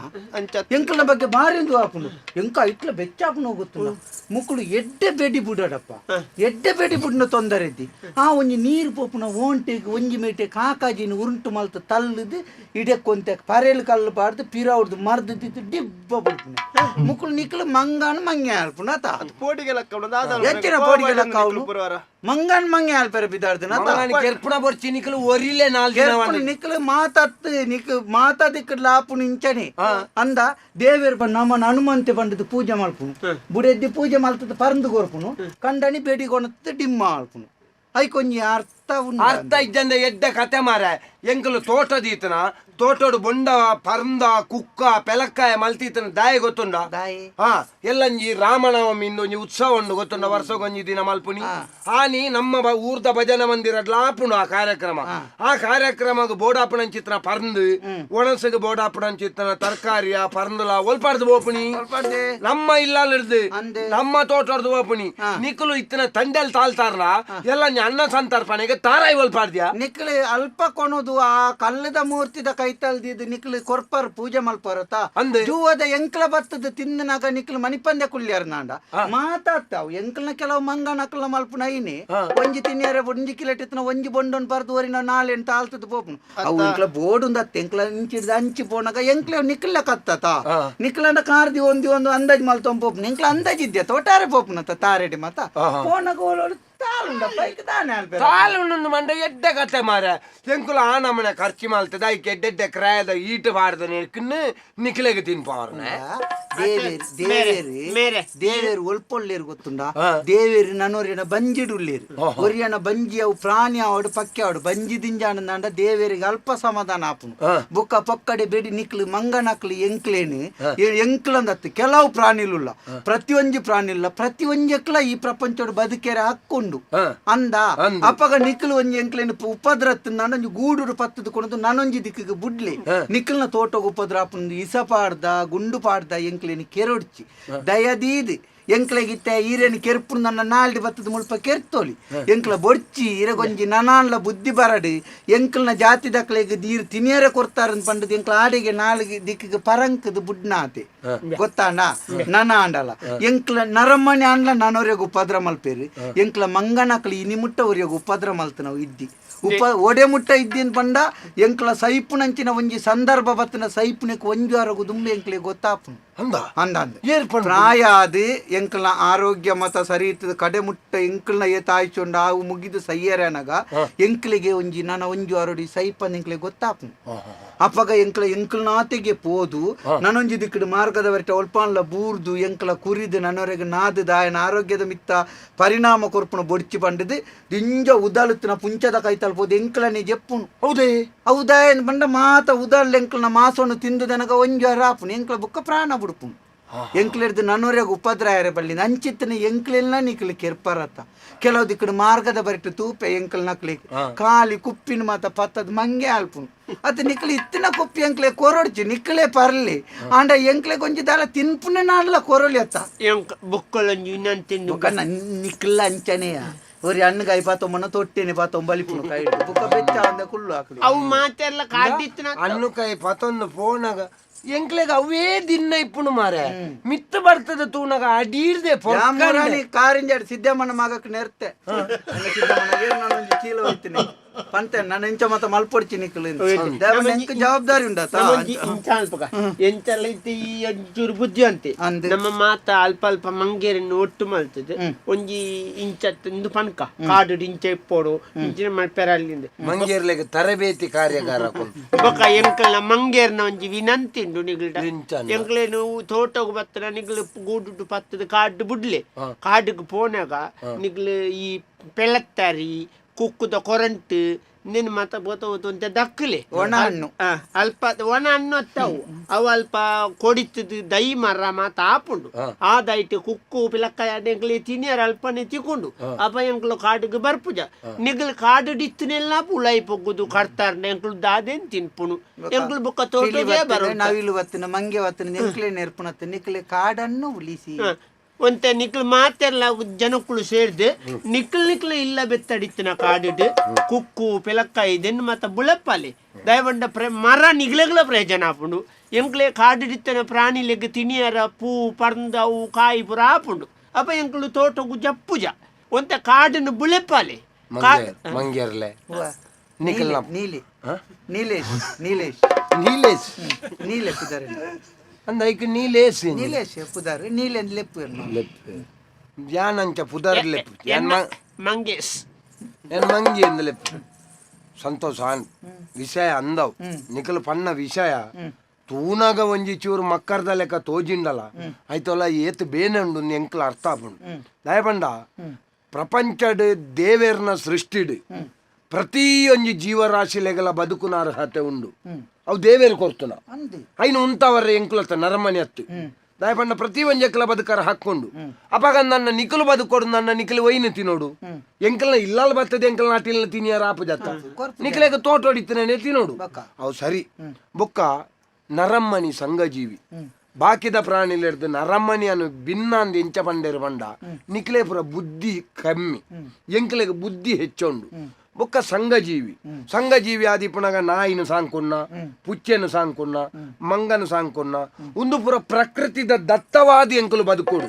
ಎಂಕ್ಲನ ಬಗ್ಗೆ ಬಾರಿಂದು ಆಪುಂಡು ಎಂಕ ಇಟ್ಲ ಬೆಚ್ಚಾಪುನ ಹೋಗುತ್ತಲ್ಲ ಮುಕ್ಕಳು ಎಡ್ಡೆ ಬೇಡಿ ಬುಡಡಪ್ಪ ಎಡ್ಡೆ ಬೇಡಿ ಬುಡ್ನ ತೊಂದರೆ ಇದ್ದಿ ಆ ಒಂಜಿ ನೀರು ಪೋಪುನ ಓಂಟೆಗೆ ಒಂಜಿ ಮೇಟೆ ಕಾಕಾಜಿನ ಉರುಂಟು ಮಲ್ತ ತಲ್ಲದು ಇಡಕ್ಕೊಂತೆ ಪರೇಲು ಕಲ್ಲು ಪಾಡ್ದು ಪಿರಾವ್ದು ಮರ್ದಿದ್ದು ಡಿಬ್ಬ ಬಿಡ್ಪುನೆ ಮುಕ್ಕಳು ನಿಕ್ಲು ಮಂಗಾನು ಮಂಗೆ ಮಂಗೆ ಅಲ್ಪುನತ ಪೋಟಿಗೆ ಲೆಕ್ಕ ಹೆಚ್ಚಿನ ಪೋಟಿಗೆ ಲೆಕ್ಕ ಅವನು ಮಂಗನ್ ಮಂಗೆ ಅಲ್ಪೆರ ಬಿದ್ದಾಡ್ದಿನ ಕೆರ್ಪುಣ ಬರ್ಚಿ ನಿಕ್ಲು ಒರಿಲೆ ನಿಕ್ಲು ಮಾತಾದಿಕ್ಕ ಲಾಪುನು ಇಂಚನೆ ಅಂದ ದೇವೇರ್ ಬಂದು ನಮ್ಮನ ಹನುಮಂತೆ ಬಂದದ್ದು ಪೂಜೆ ಮಲ್ಪುನು ಬುಡೆದ್ದಿ ಪೂಜೆ ಮಲ್ತದ ಪರಂದು ಕೊರ್ಪುನು ಕಂಡನಿ ಬೇಡಿಗೊಣತ್ತು ಡಿಮ್ಮ ಅಲ್ಪುನು ಐಕೊಂಜಿ ಅರ್ಥ ಇದ್ದಂದ ಎಡ್ಡ ಕತೆ ಮಾರ ಎಂಕಲು ತೋಟದೀತನ ತೋಟೋಡು ಬೊಂಡ ಪರಂದ ಕುಕ್ಕ ಪೆಲಕ್ಕಾಯ ಮಲ್ತೀತನ ದಾಯ ಗೊತ್ತುಂಡ ಎಲ್ಲಂಜಿ ರಾಮನವಮಿ ಇಂದೊಂಜಿ ಉತ್ಸವ ಉಂಡು ಗೊತ್ತುಂಡ ವರ್ಷಗೊಂಜಿ ದಿನ ಮಲ್ಪುನಿ ಆನಿ ನಮ್ಮ ಊರ್ದ ಭಜನ ಮಂದಿರ ಲಾಪುನು ಆ ಕಾರ್ಯಕ್ರಮ ಬೋಡಾಪುಣ ಚಿತ್ರ ಪರಂದು ಒಣಸಗ ಬೋಡಾಪುಣ ಚಿತ್ರ ತರಕಾರಿಯ ಪರಂದುಲ ಒಲ್ಪಾಡ್ದು ಬೋಪುನಿ ನಮ್ಮ ಇಲ್ಲಿಡ್ದು ನಮ್ಮ ತೋಟೋಡ್ದು ಬೋಪುನಿ ನಿಕ್ಲು ಇತ್ತಿನ ತಂಡೆಲ್ ತಾಳ್ತಾರಲ್ಲ ಎಲ್ಲ ಅನ್ನ ಸಂತರ್ಪಣೆಗೆ ತಾರಾಯಿ ಒಲ್ಪಾಡ್ದ್ಯಾ ನಿಕ್ಲಿ ಅಲ್ಪ ಕೊಣುದು ಆ ಕಲ್ಲದ ಮೂರ್ತಿದ ಕೈತಲ್ದಿದ್ದು ನಿಕ್ಲಿ ಕೊರ್ಪರ್ ಪೂಜೆ ಮಲ್ಪರತ ಜೂವದ ಎಂಕ್ಲ ಬತ್ತದ ತಿನ್ನನಾಗ ನಿಕ್ಲು ಮಣಿಪಂದೆ ಕುಳ್ಳ್ಯಾರ ನಾಂಡ ಮಾತಾಡ್ತಾವ್ ಎಂಕ್ಲನ ಕೆಲವು ಮಂಗನಕ್ಲ ಮಲ್ಪುನ ಐನಿ ಒಂಜಿ ತಿನ್ಯಾರ ಒಂಜಿ ಕಿಲಟಿತ್ನ ಒಂಜಿ ಬೊಂಡೊನ್ ಬರ್ದು ಓರಿನ ನಾಳೆ ಅಂತ ಆಲ್ತದ ಪೋಪುನು ಅವು ಎಂಕ್ಲ ಬೋಡುಂದತ್ತೆ ಎಂಕ್ಲ ಇಂಚಿಡ್ದ ಅಂಚಿ ಪೋನಾಗ ಎಂಕ್ಲ ನಿಕ್ಲ ಕತ್ತತ ನಿಕ್ಲಂಡ ಕಾರ್ದಿ ಒಂದು ಅಂದಾಜ್ ಮಲ್ತೊಂದ್ ಪೋಪುನು ಎಂಕ್ಲ ಅಂದಾಜ್ ಇದ್ಯಾ ತೋಟಾರೆ ಪೋಪುನತ್ತ ತಾರೆಡಿ ಮತ ಪೋನಾಗ ಓಲೋಡು ತಾಳುಂಡು ಮಂಡ ಎಡ್ಡೆ ಕತೆ ಮಾರ ಎಂಕುಲ ಆ ನಮ್ಮನೆ ಖರ್ಚು ಮಾಲ್ತದ ಐಕೆ ಎಡ್ಡೆಡ್ಡೆ ಕ್ರಾಯದ ಈಟು ಬಾರ್ದ ನಿಕ್ಲೆಗೆ ತಿನ್ಪಾರ್ನ ದೇವೇರು ಒಲ್ಪೊಳ್ಳೇರು ಗೊತ್ತುಂಡ ದೇವೇರು ನನ್ನೋರಿನ ಬಂಜಿಡುಳ್ಳೇರು ಒರಿಯನ ಬಂಜಿ ಅವು ಪ್ರಾಣಿ ಆವಡು ಪಕ್ಕೆ ಆವಡು ಬಂಜಿ ದಿಂಜಾಂಡ ದೇವೇರಿಗೆ ಅಲ್ಪ ಸಮಾಧಾನ ಆಪುನು ಬೊಕ್ಕ ಪಕ್ಕಡೆ ಬೇಡಿ ನಿಕ್ಲು ಮಂಗನಕ್ಲು ಎಂಕ್ಲೇನು ಎಂಕ್ಲಂದತ್ತು ಕೆಲವು ಪ್ರಾಣಿಲುಲ್ಲ ಪ್ರತಿಯೊಂಜಿ ಪ್ರಾಣಿಲ್ಲ ಪ್ರತಿಯೊಂಜಕ್ಲ ಈ ಪ್ರಪಂಚೋಡು ಬದುಕೇರೆ ಹಾಕೊಂಡು ಅಂದ ಅಪ್ಪಗ ನಿಕ್ಲು ಒಂಜಿ ಎಂಕ್ಲೇನು ಉಪದ್ರತ್ ನಂಜಿ ಗೂಡೂರು ಪತ್ತದು ಕೊಣದು ನಾನೊಂಜಿ ದಿಕ್ಕಿಗೆ ಬುಡ್ಲಿ ನಿಕ್ಲನ ತೋಟಗ ಉಪದ್ರ ಆಪುಂದು ಇಸ ಪಾಡ್ದ ಗುಂಡು ಪಾಡ್ದ ಎಂಕ್ಲೇನು ಕೆರೊಡ್ಚಿ ದಯದೀದ್ ಎಂಕ್ಲೆಗಿತ್ತ ಈರೇನು ಕೆರ್ಪು ನನ್ನ ನಾಲ್ಡಿ ಬತ್ತದ ಮುಲ್ಪ ಕೆರ್ತೋಲಿ ಎಂಕ್ಲ ಬೊಡ್ಚಿ ಇರಗೊಂಜಿ ನನಾನ್ಲ ಬುದ್ಧಿ ಬರಡು ಎಂಕ್ಲನ ಜಾತಿ ದಕ್ಲೆಗೆ ದೀರ್ ತಿನಿಯರ ಕೊಡ್ತಾರಂತ ಪಂಡದು ಎಂಕ್ಲ ಆಡಿಗೆ ನಾಲ್ಗೆ ದಿಕ್ಕಿಗೆ ಪರಂಕದ ಬುಡ್ನಾತೆ ಗೊತ್ತಾಂಡ ನನ ಆಂಡಲ ಎಂಕ್ಲ ನರಮ್ಮನೆ ಆಂಡ್ಲ ನನವರೆಗೂ ಉಪದ್ರ ಮಲ್ಪೇರಿ ಎಂಕ್ಲ ಮಂಗನಕ್ಲು ಇನಿ ಮುಟ್ಟ ಅವ್ರಿಗೆ ಉಪದ್ರ ಮಲ್ತ ನಾವು ಇದ್ದಿ ಒಡೆ ಮುಟ್ಟ ಇದ್ದೀನ್ ಪಂಡ ಎಂಕ್ಲ ಸೈಪುನಂಚಿನ ಒಂಜಿ ಸಂದರ್ಭ ಬತ್ತಿನ ಸೈಪುನಕ್ಕೆ ಒಂಜು ಅರಗು ದುಂಬೆ ಎಂಕ್ಲಿಗೆ ಗೊತ್ತಾಪುನು ಪ್ರಾಯ ಅದು ಎಂಕ್ಲ ಆರೋಗ್ಯ ಮತ ಸರಿ ಇರ್ತದ ಕಡೆ ಮುಟ್ಟ ಎಂಕ್ಲನ ಏತಾಯ್ಚೊಂಡ ಅವು ಮುಗಿದು ಸಯ್ಯರನಗ ಎಂಕ್ಲಿಗೆ ಒಂಜಿ ನನ್ನ ಒಂಜು ಅರಡಿ ಸೈಪನ್ ಎಂಕ್ಲಿಗೆ ಗೊತ್ತಾಪುನು ಅಪ್ಪಗ ಎಂಕ್ಲನಾತೆಗೆ ಪೋದು ನನೊಂಜಿ ದಿಕ್ಕಡು ಮಾರ್ಗದ ವರಟ ಒಲ್ಪಾನ್ಲ ಬೂರ್ದು ಎಂಕ್ಲ ಕುರಿದು ನನ್ನವರೆಗೆ ನಾದು ದಾಯನ ಆರೋಗ್ಯದ ಮಿತ್ತ ಪರಿಣಾಮ ಕೊರ್ಪುನ ಬೊಡ್ಚಿ ಬಂಡದು ದಿಂಜ ಉದಲುತ್ತಿನ ಪುಂಚದ ಕೈತಲ್ ಪೋದು ಎಂಕ್ಲನೆ ಜೆಪ್ಪುನು ಹೌದಾ ಬಂಡ ಮಾತ ಉದಲ್ ಎಂಕ್ಲನ ಮಾಸವನ್ನು ತಿಂದು ನನಗ ಒಂಜು ಅರಾಪುನು ಎಂಕ್ಲ ಬುಕ್ಕ ಪ್ರಾಣ ಬಿಡ್ಪುನು ಎಂಕ್ಲಿಡ್ದು ನನ್ನೂರಾಗ ಉಪದ್ರಾಯರ ಬಳ್ಳಿ ಅಂಚಿತ್ತನ ಎಂಕ್ಲೆಲ್ಲ ನಿಕ್ಲಿ ಕೆರ್ಪರತ್ತ ಕೆಲವು ದಿಕ್ಕಡು ಮಾರ್ಗದ ಬರಿಟ್ಟು ತೂಪೆ ಎಂಕ್ಲ ನಕ್ಲಿಗೆ ಕಾಲಿ ಕುಪ್ಪಿನ ಮಾತ ಪತ್ತದ ಮಂಗೆ ಅಲ್ಪುನು ಅತ್ತ ನಿಕ್ಲಿ ಇತ್ತಿನ ಕುಪ್ಪಿ ಎಂಕ್ಲೆ ಕೊರೊಡ್ಚಿ ನಿಕ್ಲೆ ಪರ್ಲಿ ಆಂಡ ಎಂಕ್ಲೆ ಕೊಂಚ ದಾಲ ತಿನ್ಪುನೆ ನಾನ್ಲ ಕೊರೊಲಿ ಅತ್ತ ನಿಕ್ಲ ಅಂಚನೆಯ ಒರಿ ಅಣ್ಣಗಾಯಿ ಪಾತೊಮ್ಮನ ತೊಟ್ಟೆನೆ ಪಾತೊಮ್ಮ ಬಲಿಪುನು ಕೈ ಬುಕ್ಕ ಬೆಚ್ಚ ಅಂದ ಕುಳ್ಳು ಹಾಕಲಿ ಅವು ಮಾತೆಲ್ಲ ಕಾಡಿತ್ತಿನ ಅಣ್ಣುಕಾಯಿ ಪಾತೊಂದು ಫೋನಾಗ ಎಂಕ್ಲೆಗ ಅವೇ ದಿನ ಇಪ್ಪುನು ಮಾರೆ ಮಿತ್ತ ಬರ್ತದ ತೂನಾಗ ಅಡೀರ್ದೆ ಕಾರಿಂಜಾಡಿ ಸಿದ್ದಮ್ಮನ ಮಗಕ್ಕೆ ನೆರ್ತೆ ಸಿದ್ದಮ್ಮನ ಚೀಲ ಹೋಯ್ತೀನಿ ಪಂತೆ ನಾನು ಎಂಚ ಮತ ಮಲ್ಪೊಡ್ಚಿ ನಿಕ್ಲು ಜವಾಬ್ದಾರಿ ಉಂಡತ ಎಂಚಲ್ಲ ಇತ್ತು ಈ ಒಂಚೂರು ಬುದ್ಧಿ ಅಂತೆ ನಮ್ಮ ಮಾತ ಅಲ್ಪ ಅಲ್ಪ ಮಂಗೇರನ್ನು ಒಟ್ಟು ಮಲ್ತದೆ ಒಂಜಿ ಇಂಚ ಪನ್ಕ ಕಾಡು ಇಂಚ ಇಪ್ಪೋಡು ಇಂಚಿನ ಮಲ್ಪೆರಲ್ಲಿಂದ ಮಂಗೇರ್ಲೆಗೆ ತರಬೇತಿ ಕಾರ್ಯಾಗಾರ ಬೊಕ ಎಂಕಲ್ನ ಮಂಗೇರ್ನ ಒಂಜಿ ವಿನಂತಿ ಉಂಡು ನಿಗಲ್ಡ ಎಂಕ್ಲೇನು ತೋಟಗು ಬತ್ತನ ನಿಗ್ಲು ಗೂಡು ಪತ್ತದ ಕಾಡು ಬುಡ್ಲೆ ಕಾಡಿಗೆ ಪೋನಾಗ ನಿಗ್ಲು ಈ ಪೆಳತ್ತಾರಿ ಕುಕ್ಕುದ ಕೊರಂಟ್ ನಿನ್ನ ಮತ ಬೋತ ದಕ್ಕಲೆ ಒಣ ಹಣ್ಣು ಅಲ್ಪ ಒಣ ಹಣ್ಣು ಅತ್ತವು ಅವು ಅಲ್ಪ ಕೊಡಿತದ ದೈ ಮರ ಮಾತ ಆಪುಂಡು ಆ ದೈಟ್ ಕುಕ್ಕು ಪಿಲಕ್ಕಾಯ ಎಂಕ್ಲಿ ತಿನ್ನಿಯರ ಅಲ್ಪನೆ ತಿಕೊಂಡು ಅಪ್ಪ ಎಂಕ್ಲು ಕಾಡಿಗೆ ಬರ್ಪುಜ ನಿಗ್ಲು ಕಾಡು ಡಿತ್ತನೆಲ್ಲ ಪುಳೈ ಪೊಗ್ಗುದು ಕಡ್ತಾರ ಎಂಕ್ಲು ದಾದೇನ್ ತಿನ್ಪುಣು ಎಂಕ್ಲು ಬುಕ್ಕ ತೋಟಗೆ ಬರೋ ನವಿಲು ಬತ್ತಿನ ಮಂಗೆ ಬತ್ತಿನ ಎಂಕ್ಲೆ ನೆರ್ಪುಣತ್ತೆ ನಿಕ್ಲೆ ಕಾಡನ್ನು ಉಳಿಸಿ ಒಂತೆ ನಿಕ್ಲು ಮಾತೆಲ್ಲ ಜನಕ್ಕಳು ಸೇರ್ದು ನಿಕ್ಲು ಇಲ್ಲ ಬೆತ್ತಡಿತ್ತಿನ ಕಾಡಿಡು ಕುಕ್ಕು ಪಿಲಕ್ಕಾಯಿ ಇದನ್ನು ಮತ್ತ ಬುಳಪ್ಪಲ್ಲಿ ದಯವಂಡ ಮರ ನಿಗ್ಲೆಗಳ ಪ್ರಯೋಜನ ಆಪುಂಡು ಎಂಕ್ಲೆ ಕಾಡಿಡಿತ್ತಿನ ಪ್ರಾಣಿಲೆಗ್ ತಿನಿಯರ ಪೂ ಪರ್ಂದ ಅವು ಕಾಯಿ ಪುರ ಆಪುಂಡು ಅಪ್ಪ ಎಂಕ್ಲು ತೋಟಗು ಜಪ್ಪುಜ ಒಂತೆ ಕಾಡನ್ನು ಬುಳೆಪ್ಪಲ್ಲಿ ಮಂಗೇರ್ಲೆ ನೀಲೇಶ್ ನೀಲೇಶ್ ನೀಲೇಶ್ ನೀಲೇಶ್ ನೀಲೇಶ್ ಇದ್ದಾರೆ ಅಂದ ಐಕ್ ನೀಲೇಸಿ ನೀಲೇಶ ಪುದಾರ್ ನೀಲೆಂದು ಲೆಪ್ಪು ಲೆಪ್ಪು ಯಾನಂಚ ಪುದರ್ ಲೆಪ್ಪು ಮಂಗೇಶ್ ಏನ್ ಮಂಗಿ ಎಂದು ಲೆಪ್ಪು ಸಂತೋಷ ವಿಷಯ ಅಂದವ್ ನಿಖಲ್ ಪನ್ನ ವಿಷಯ ತೂನಾಗ ಒಂಜಿ ಚೂರು ಮಕ್ಕರ್ದ ಲೆಕ್ಕ ತೋಜಿಂಡಲ್ಲ ಆಯ್ತಲ್ಲ ಏತ್ ಬೇನೆ ಉಂಡು ಎಂಕ್ಲ ಅರ್ಥ ಆಪುಂಡು ದಯಪಂಡ ಪ್ರಪಂಚಡ್ ದೇವೇರ್ನ ಸೃಷ್ಟಿಡ್ ಪ್ರತಿ ಒಂಜಿ ಜೀವರಾಶಿಲೆಗಲ ಬದುಕುನ ಅರ್ಹತೆ ಉಂಡು ಅವು ದೇವೇರು ಕೊರ್ತುನ ಐನು ಉಂತವರ ಎಂಕ್ಲತ್ತ ನರಮಣಿ ಹತ್ತು ದಯಪಂಡ ಪ್ರತಿ ಒಂಜೆಕ್ಲ ಬದುಕರ ಹಾಕೊಂಡು ಅಪಾಗ ನನ್ನ ನಿಖಲು ಬದುಕೊಡು ನನ್ನ ನಿಖಲು ಒಯ್ನು ತಿನ್ನೋಡು ಎಂಕಲ್ನ ಇಲ್ಲಲ್ ಬರ್ತದೆ ಎಂಕಲ್ ನಾಟಿಲ್ನ ತಿನ್ಯಾರ ಆಪ ಜತ್ತ ನಿಖಲೆಗ ತೋಟ ಹೊಡಿತಾನೆ ತಿನ್ನೋಡು ಅವು ಸರಿ ಬೊಕ್ಕ ನರಮ್ಮಣಿ ಸಂಘಜೀವಿ ಬಾಕಿದ ಪ್ರಾಣಿಲಿ ಹಿಡ್ದು ನರಮ್ಮಣಿಯನ್ನು ಭಿನ್ನ ಅಂದ್ ಎಂಚ ಪಂಡೇರು ಬಂಡ ನಿಖಲೆ ಪುರ ಬುದ್ಧಿ ಕಮ್ಮಿ ಎಂಕಲೆಗ ಬುದ್ಧಿ ಹೆಚ್ಚೊಂಡು ಬೊಕ್ಕ ಸಂಘಜೀವಿ ಆದಿಪುನಗ ನಾಯಿನ ಸಾಂಕುನ್ನ ಪುಚ್ಚೆನು ಸಾಂಕುನ್ನ ಮಂಗನು ಸಾಂಕುನ್ನ ಒಂದು ಪುರ ಪ್ರಕೃತಿದ ದತ್ತವಾದಿ ಎಂಕಲು ಬದುಕೋಡು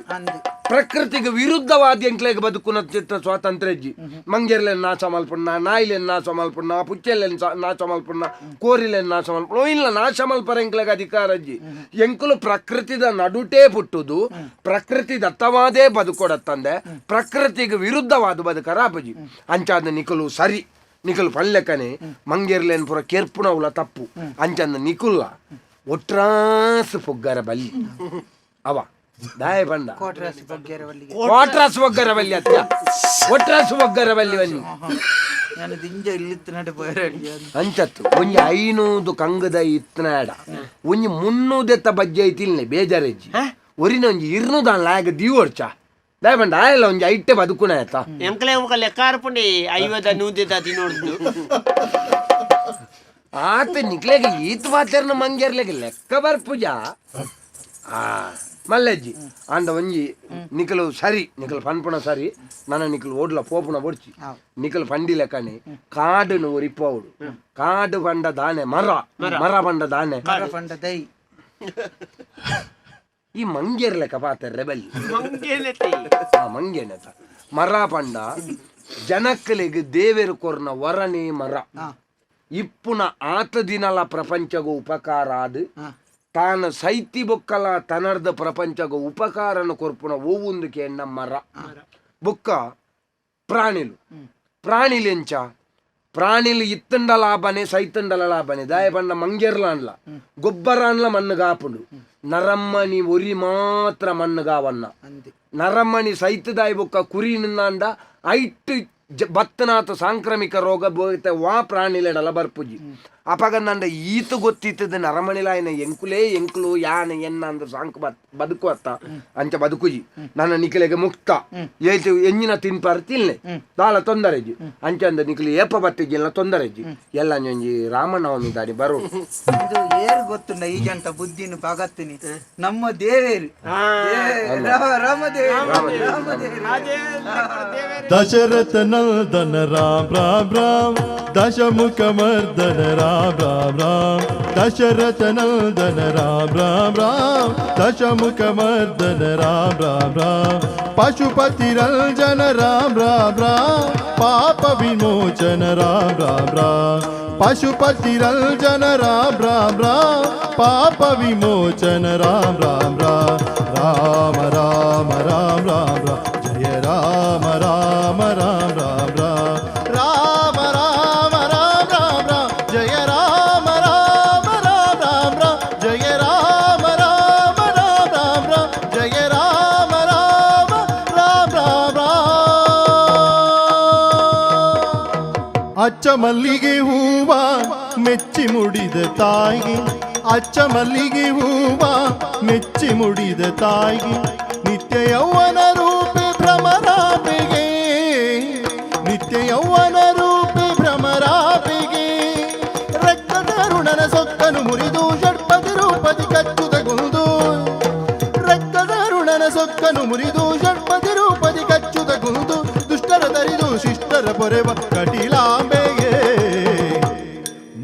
ಪ್ರಕೃತಿಗೆ ವಿರುದ್ಧವಾದಿ ಎಂಕ್ಲೆಗೆ ಬದುಕುನ ಚಿತ್ರ ಸ್ವಾತಂತ್ರ್ಯಜ್ಜಿ ಮಂಗೆರ್ಲೆನ್ ನಾಶ ಮಲ್ಪುಣ್ಣ ನಾಯಿಲೆನ್ ನಾಶ ಮಲ್ಪುಣ್ಣ ಪುಚ್ಚೆಲೆನ್ ನಾಶ ಮಲ್ಪುಣ್ಣ ಕೋರಿಲೆನ್ ನಾಶ ಮಲ್ಪುಣ್ಣ ಇಲ್ಲ ನಾಶ ಮಲ್ಪರ ಎಂಕ್ಲೆಗೆ ಅಧಿಕಾರಜ್ಜಿ ಎಂಕುಲು ಪ್ರಕೃತಿದ ನಡುಟೇ ಪುಟ್ಟುದು ಪ್ರಕೃತಿ ದತ್ತವಾದೇ ಬದುಕೊಡತ್ತಂದೆ ಪ್ರಕೃತಿಗೆ ವಿರುದ್ಧವಾದ ಬದುಕರ ಅಪಜಿ ಅಂಚಾದ ನಿಖಲು ಸರಿ ನಿಖಲು ಪಳ್ಳೆಕನೆ ಮಂಗೆರ್ಲೆನ್ ಪುರ ಕೆರ್ಪುಣವುಲ ತಪ್ಪು ಅಂಚಂದ ನಿಖುಲ್ಲ ಒಟ್ರಾಸ್ ಪೊಗ್ಗರ ಬಲ್ಲಿ ಅವ ದಾಯ ಬಂದ ಕೋಟ್ರಾಸ್ ಒಗ್ಗರ ಬಲ್ಲಿ ಅತ್ಯ ಒಟ್ರಾಸ್ ಒಗ್ಗರ ಬಲ್ಲಿ ಬನ್ನಿ ಅಂಚತ್ತು ಒಂಜಿ 500 ಕಂಗದ ಇತ್ತನಾಡ ಒಂಜಿ 300 ಬಜ್ಜೆ ಐತಿಲ್ನೆ ಬೇಜಾರಜ್ಜಿ ಒರಿನ ಒಂಜಿ 200 ಲಾಗ ದೀವೋಡ್ಚ ದಾಯ ಬಂಡ ಆಯಲ್ಲ ಒಂಜಿ ಐಟೆ ಬದುಕುನ ಆಯ್ತಾ ಎಂಕ್ಲೆ ಮುಖ ಲೆಕ್ಕ ಅರ್ಪುಂಡಿ 50 100 ತಿನ್ನೋಡ್ದು ಆತ ನಿಕ್ಲೆಗೆ ಈತ್ ಮಾತಾರ್ನ ಮಂಗೇರ್ಲೆಗೆ ಲೆಕ್ಕ ಬರ್ಪುಜಾ ಮಲ್ಲಜ್ಜಿ ಅಂದ ಒಂಜಿ ನಿಖಲು ಸರಿ ನಿಖಲು ಪನ್ಪುಣ ಸರಿ ನನ್ನ ನಿಖಲು ಓಡ್ಲ ಪೋಪುಣ ಬೊಡ್ಚಿ ನಿಖಲು ಪಂಡಿ ಲೆಕ್ಕನೆ ಕಾಡುನು ಒರಿಪೋಡು ಕಾಡು ಬಂಡ ದಾನೆ ಮರ ಬಂಡ ದಾನೆ ಈ ಮಂಗೇರ್ ಲೆಕ್ಕ ಪಾತಾರೆ ಬಲ್ಲಿ ಮಂಗೇನತ ಮರ ಪಂಡ ಜನಕ್ಕಲಿಗೆ ದೇವೇರು ಕೊರ್ನ ವರನೇ ಮರ ಇಪ್ಪುನ ಆತ ದಿನಲ ಪ್ರಪಂಚಗೂ ಉಪಕಾರ ಆದ್ ತಾನ ಸೈತಿ ಬೊಕ್ಕಲ ತನರ್ದ ಪ್ರಪಂಚಗ ಉಪಕಾರನ ಕೊರ್ಪುನ ಓವುಂದು ಕೇಂಡ ಮರ ಬೊಕ್ಕ ಪ್ರಾಣಿಲೆಂಚ ಪ್ರಾಣಿಲು ಇತ್ತಂಡ ಲಾಭನೆ ಸೈತಂಡಲ ಲಾಭನೆ ದಾಯ ಬಂಡ ಮಂಗೆರ್ಲ ಅನ್ಲ ಗೊಬ್ಬರ ಅನ್ಲ ಮಣ್ಣಗಾಪುಂಡು ನರಮ್ಮನಿ ಒರಿ ಮಾತ್ರ ಮಣ್ಣಗಾವನ್ನ ನರಮ್ಮನಿ ಸೈತದಾಯಿ ಬೊಕ್ಕ ಕುರಿ ನಿಂದ ಐಟ್ ಬತ್ತನಾಥ ಸಾಂಕ್ರಾಮಿಕ ರೋಗ ಬೋಗಿತ ವಾ ಪ್ರಾಣಿಲೆಡಲ ಬರ್ಪುಜಿ ಅಪಗ ನಂದ ಈತ ಗೊತ್ತಿತ್ತದ ನರಮಣಿಲಾಯನ ಎಂಕುಲು ಯಾನೆ ಎನ್ನ ಅಂದ ಸಾಂಕ್ ಬದುಕುವತ್ತ ಅಂಚ ಬದುಕುಜಿ ನನ್ನ ನಿಖಲೆಗೆ ಮುಕ್ತ ಏತು ಎಂಜಿನ ತಿನ್ಪಾರ್ತಿಲ್ನೆ ದಾಲ ತೊಂದರೆಜಿ ಅಂಚ ಅಂದ ನಿಖಲಿ ಏಪ ಬತ್ತಿಜಿಲ್ಲ ತೊಂದರೆಜಿ ಎಲ್ಲ ಒಂಜಿ ರಾಮನವಮಿ ದಾರಿ ಬರೋ ಇದು ಏರ್ ಗೊತ್ತುಂಡ ಈ ಜಂಟ ಬುದ್ಧಿನ ಪಾಗತ್ತಿನಿ ನಮ್ಮ ದೇವೇರು ದಶರಥ ನಂದನ ರಾಮ ರಾಮ ರಾಮ ದಶಮುಖ ಮರ್ದನ ರಾಮ ರಾಮ ರಾಮ ದಶರಥ ನಂದನ ರಾಮ ರಾಮ ರಾಮ ದಶಮುಖ ಮರ್ದನ ರಾಮ ರಾಮ ರಾಮ ಪಶುಪತಿ ರಂಜನ ರಾಮ ರಾಮ ರಾಮ ಪಾಪ ವಿಮೋಚನ ರಾಮ ರಾಮ ರಾಮ ಪಶುಪತಿ ರಂಜನ ರಾಮ ರಾಮ ರಾಮ ಪಾಪ ವಿಮೋಚನ ರಾಮ ರಾಮ ರಾಮ ರಾಮ ರಾಮ ರಾಮ ರಾಮ ಜಯ ರಾಮ ರಾಮ ರಾಮ ರಾಮ ರಾಮ ರಾಮ ರಾಮ ರಾಮ ರಾಮ ಜಯ ರಾಮ ರಾಮ ರಾಮ ರಾಮ ರಾಮ ಜಯ ರಾಮ ರಾಮ ರಾಮ ರಾಮ ರಾಮ ಜಯ ರಾಮ ರಾಮ ರಾಮ ರಾಮ ಅಚ್ಚ ಮಲ್ಲಿಗೆ ಹೂವ ಮೆಚ್ಚಿ ಮುಡಿದ ತಾಯಿಗೆ ಅಚ್ಚ ಮಲ್ಲಿಗೆ ಹೂವ ಮೆಚ್ಚಿ ಮುಡಿದ ತಾಯಿಗೆ ನಿತ್ಯ ಯೌವನ ರೂಪಿ ಭ್ರಮರಾಪಿಗೆ ನಿತ್ಯ ಯೌವನ ರೂಪಿ ಭ್ರಮರಾಪಿಗೆ ರಕ್ತದ ಋಣನ ಸೊಕ್ಕನು ಮುರಿದು ಷಡ್ಪದಿ ರೂಪದಿ ಕಚ್ಚುತಗುಂದು ರಕ್ತದ ಋಣನ ಸೊಕ್ಕನು ಮುರಿದು ಷಡ್ಪದಿ ರೂಪದಿ ಕಚ್ಚುತಗುಂದು ದುಷ್ಟರ ತರಿದು ಶಿಷ್ಟರ ಪೊರೆವ ಕಟಿಲಾಂಬೆಗೆ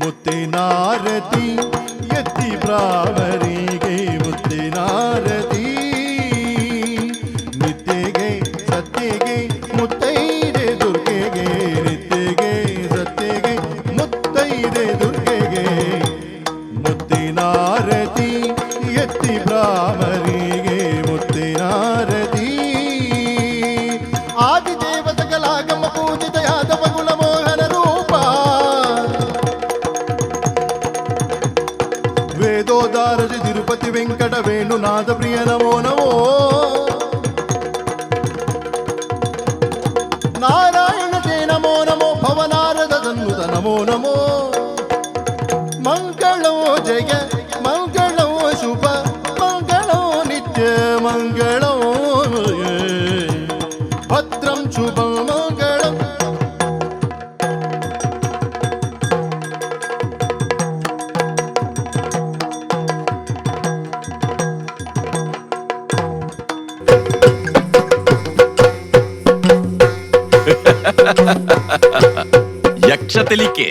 ಮುತ್ತಿನಾರತಿ ಎತ್ತಿ ಬ್ರಾಹ್ಮರಿಗೆ ಮುತ್ತಿನಾರತಿ ನಿತ್ಯಗೆ ಸತ್ಯಗೆ ಮುತ್ತೈದೆ ದುರ್ಗೆಗೆ ನಿತ್ಯಗೆ ಸತ್ಯಗೆ ಮುತ್ತೈದೆ ದುರ್ಗೆಗೆ ಮುತ್ತಿನಾರತಿ ಎತ್ತಿ ವೇಣುನಾದ ಪ್ರಿಯ ನಮೋ ನಮೋ ನಾರಾಯಣ ತೇ ನಮೋ ನಮೋ ಭವನಾರದ ತನ್ನುತ ನಮೋ ನಮೋ ಮಂಗಳೋ ಜಯ ಮಂಗಳೋ ಶುಭ ಮಂಗಳೋ ನಿತ್ಯ ಮಂಗಳೋ ಭದ್ರಂ ಶುಭಂ ಮಂಗಳಂ ಯಕ್ಷ ತೆಲಿಕೆ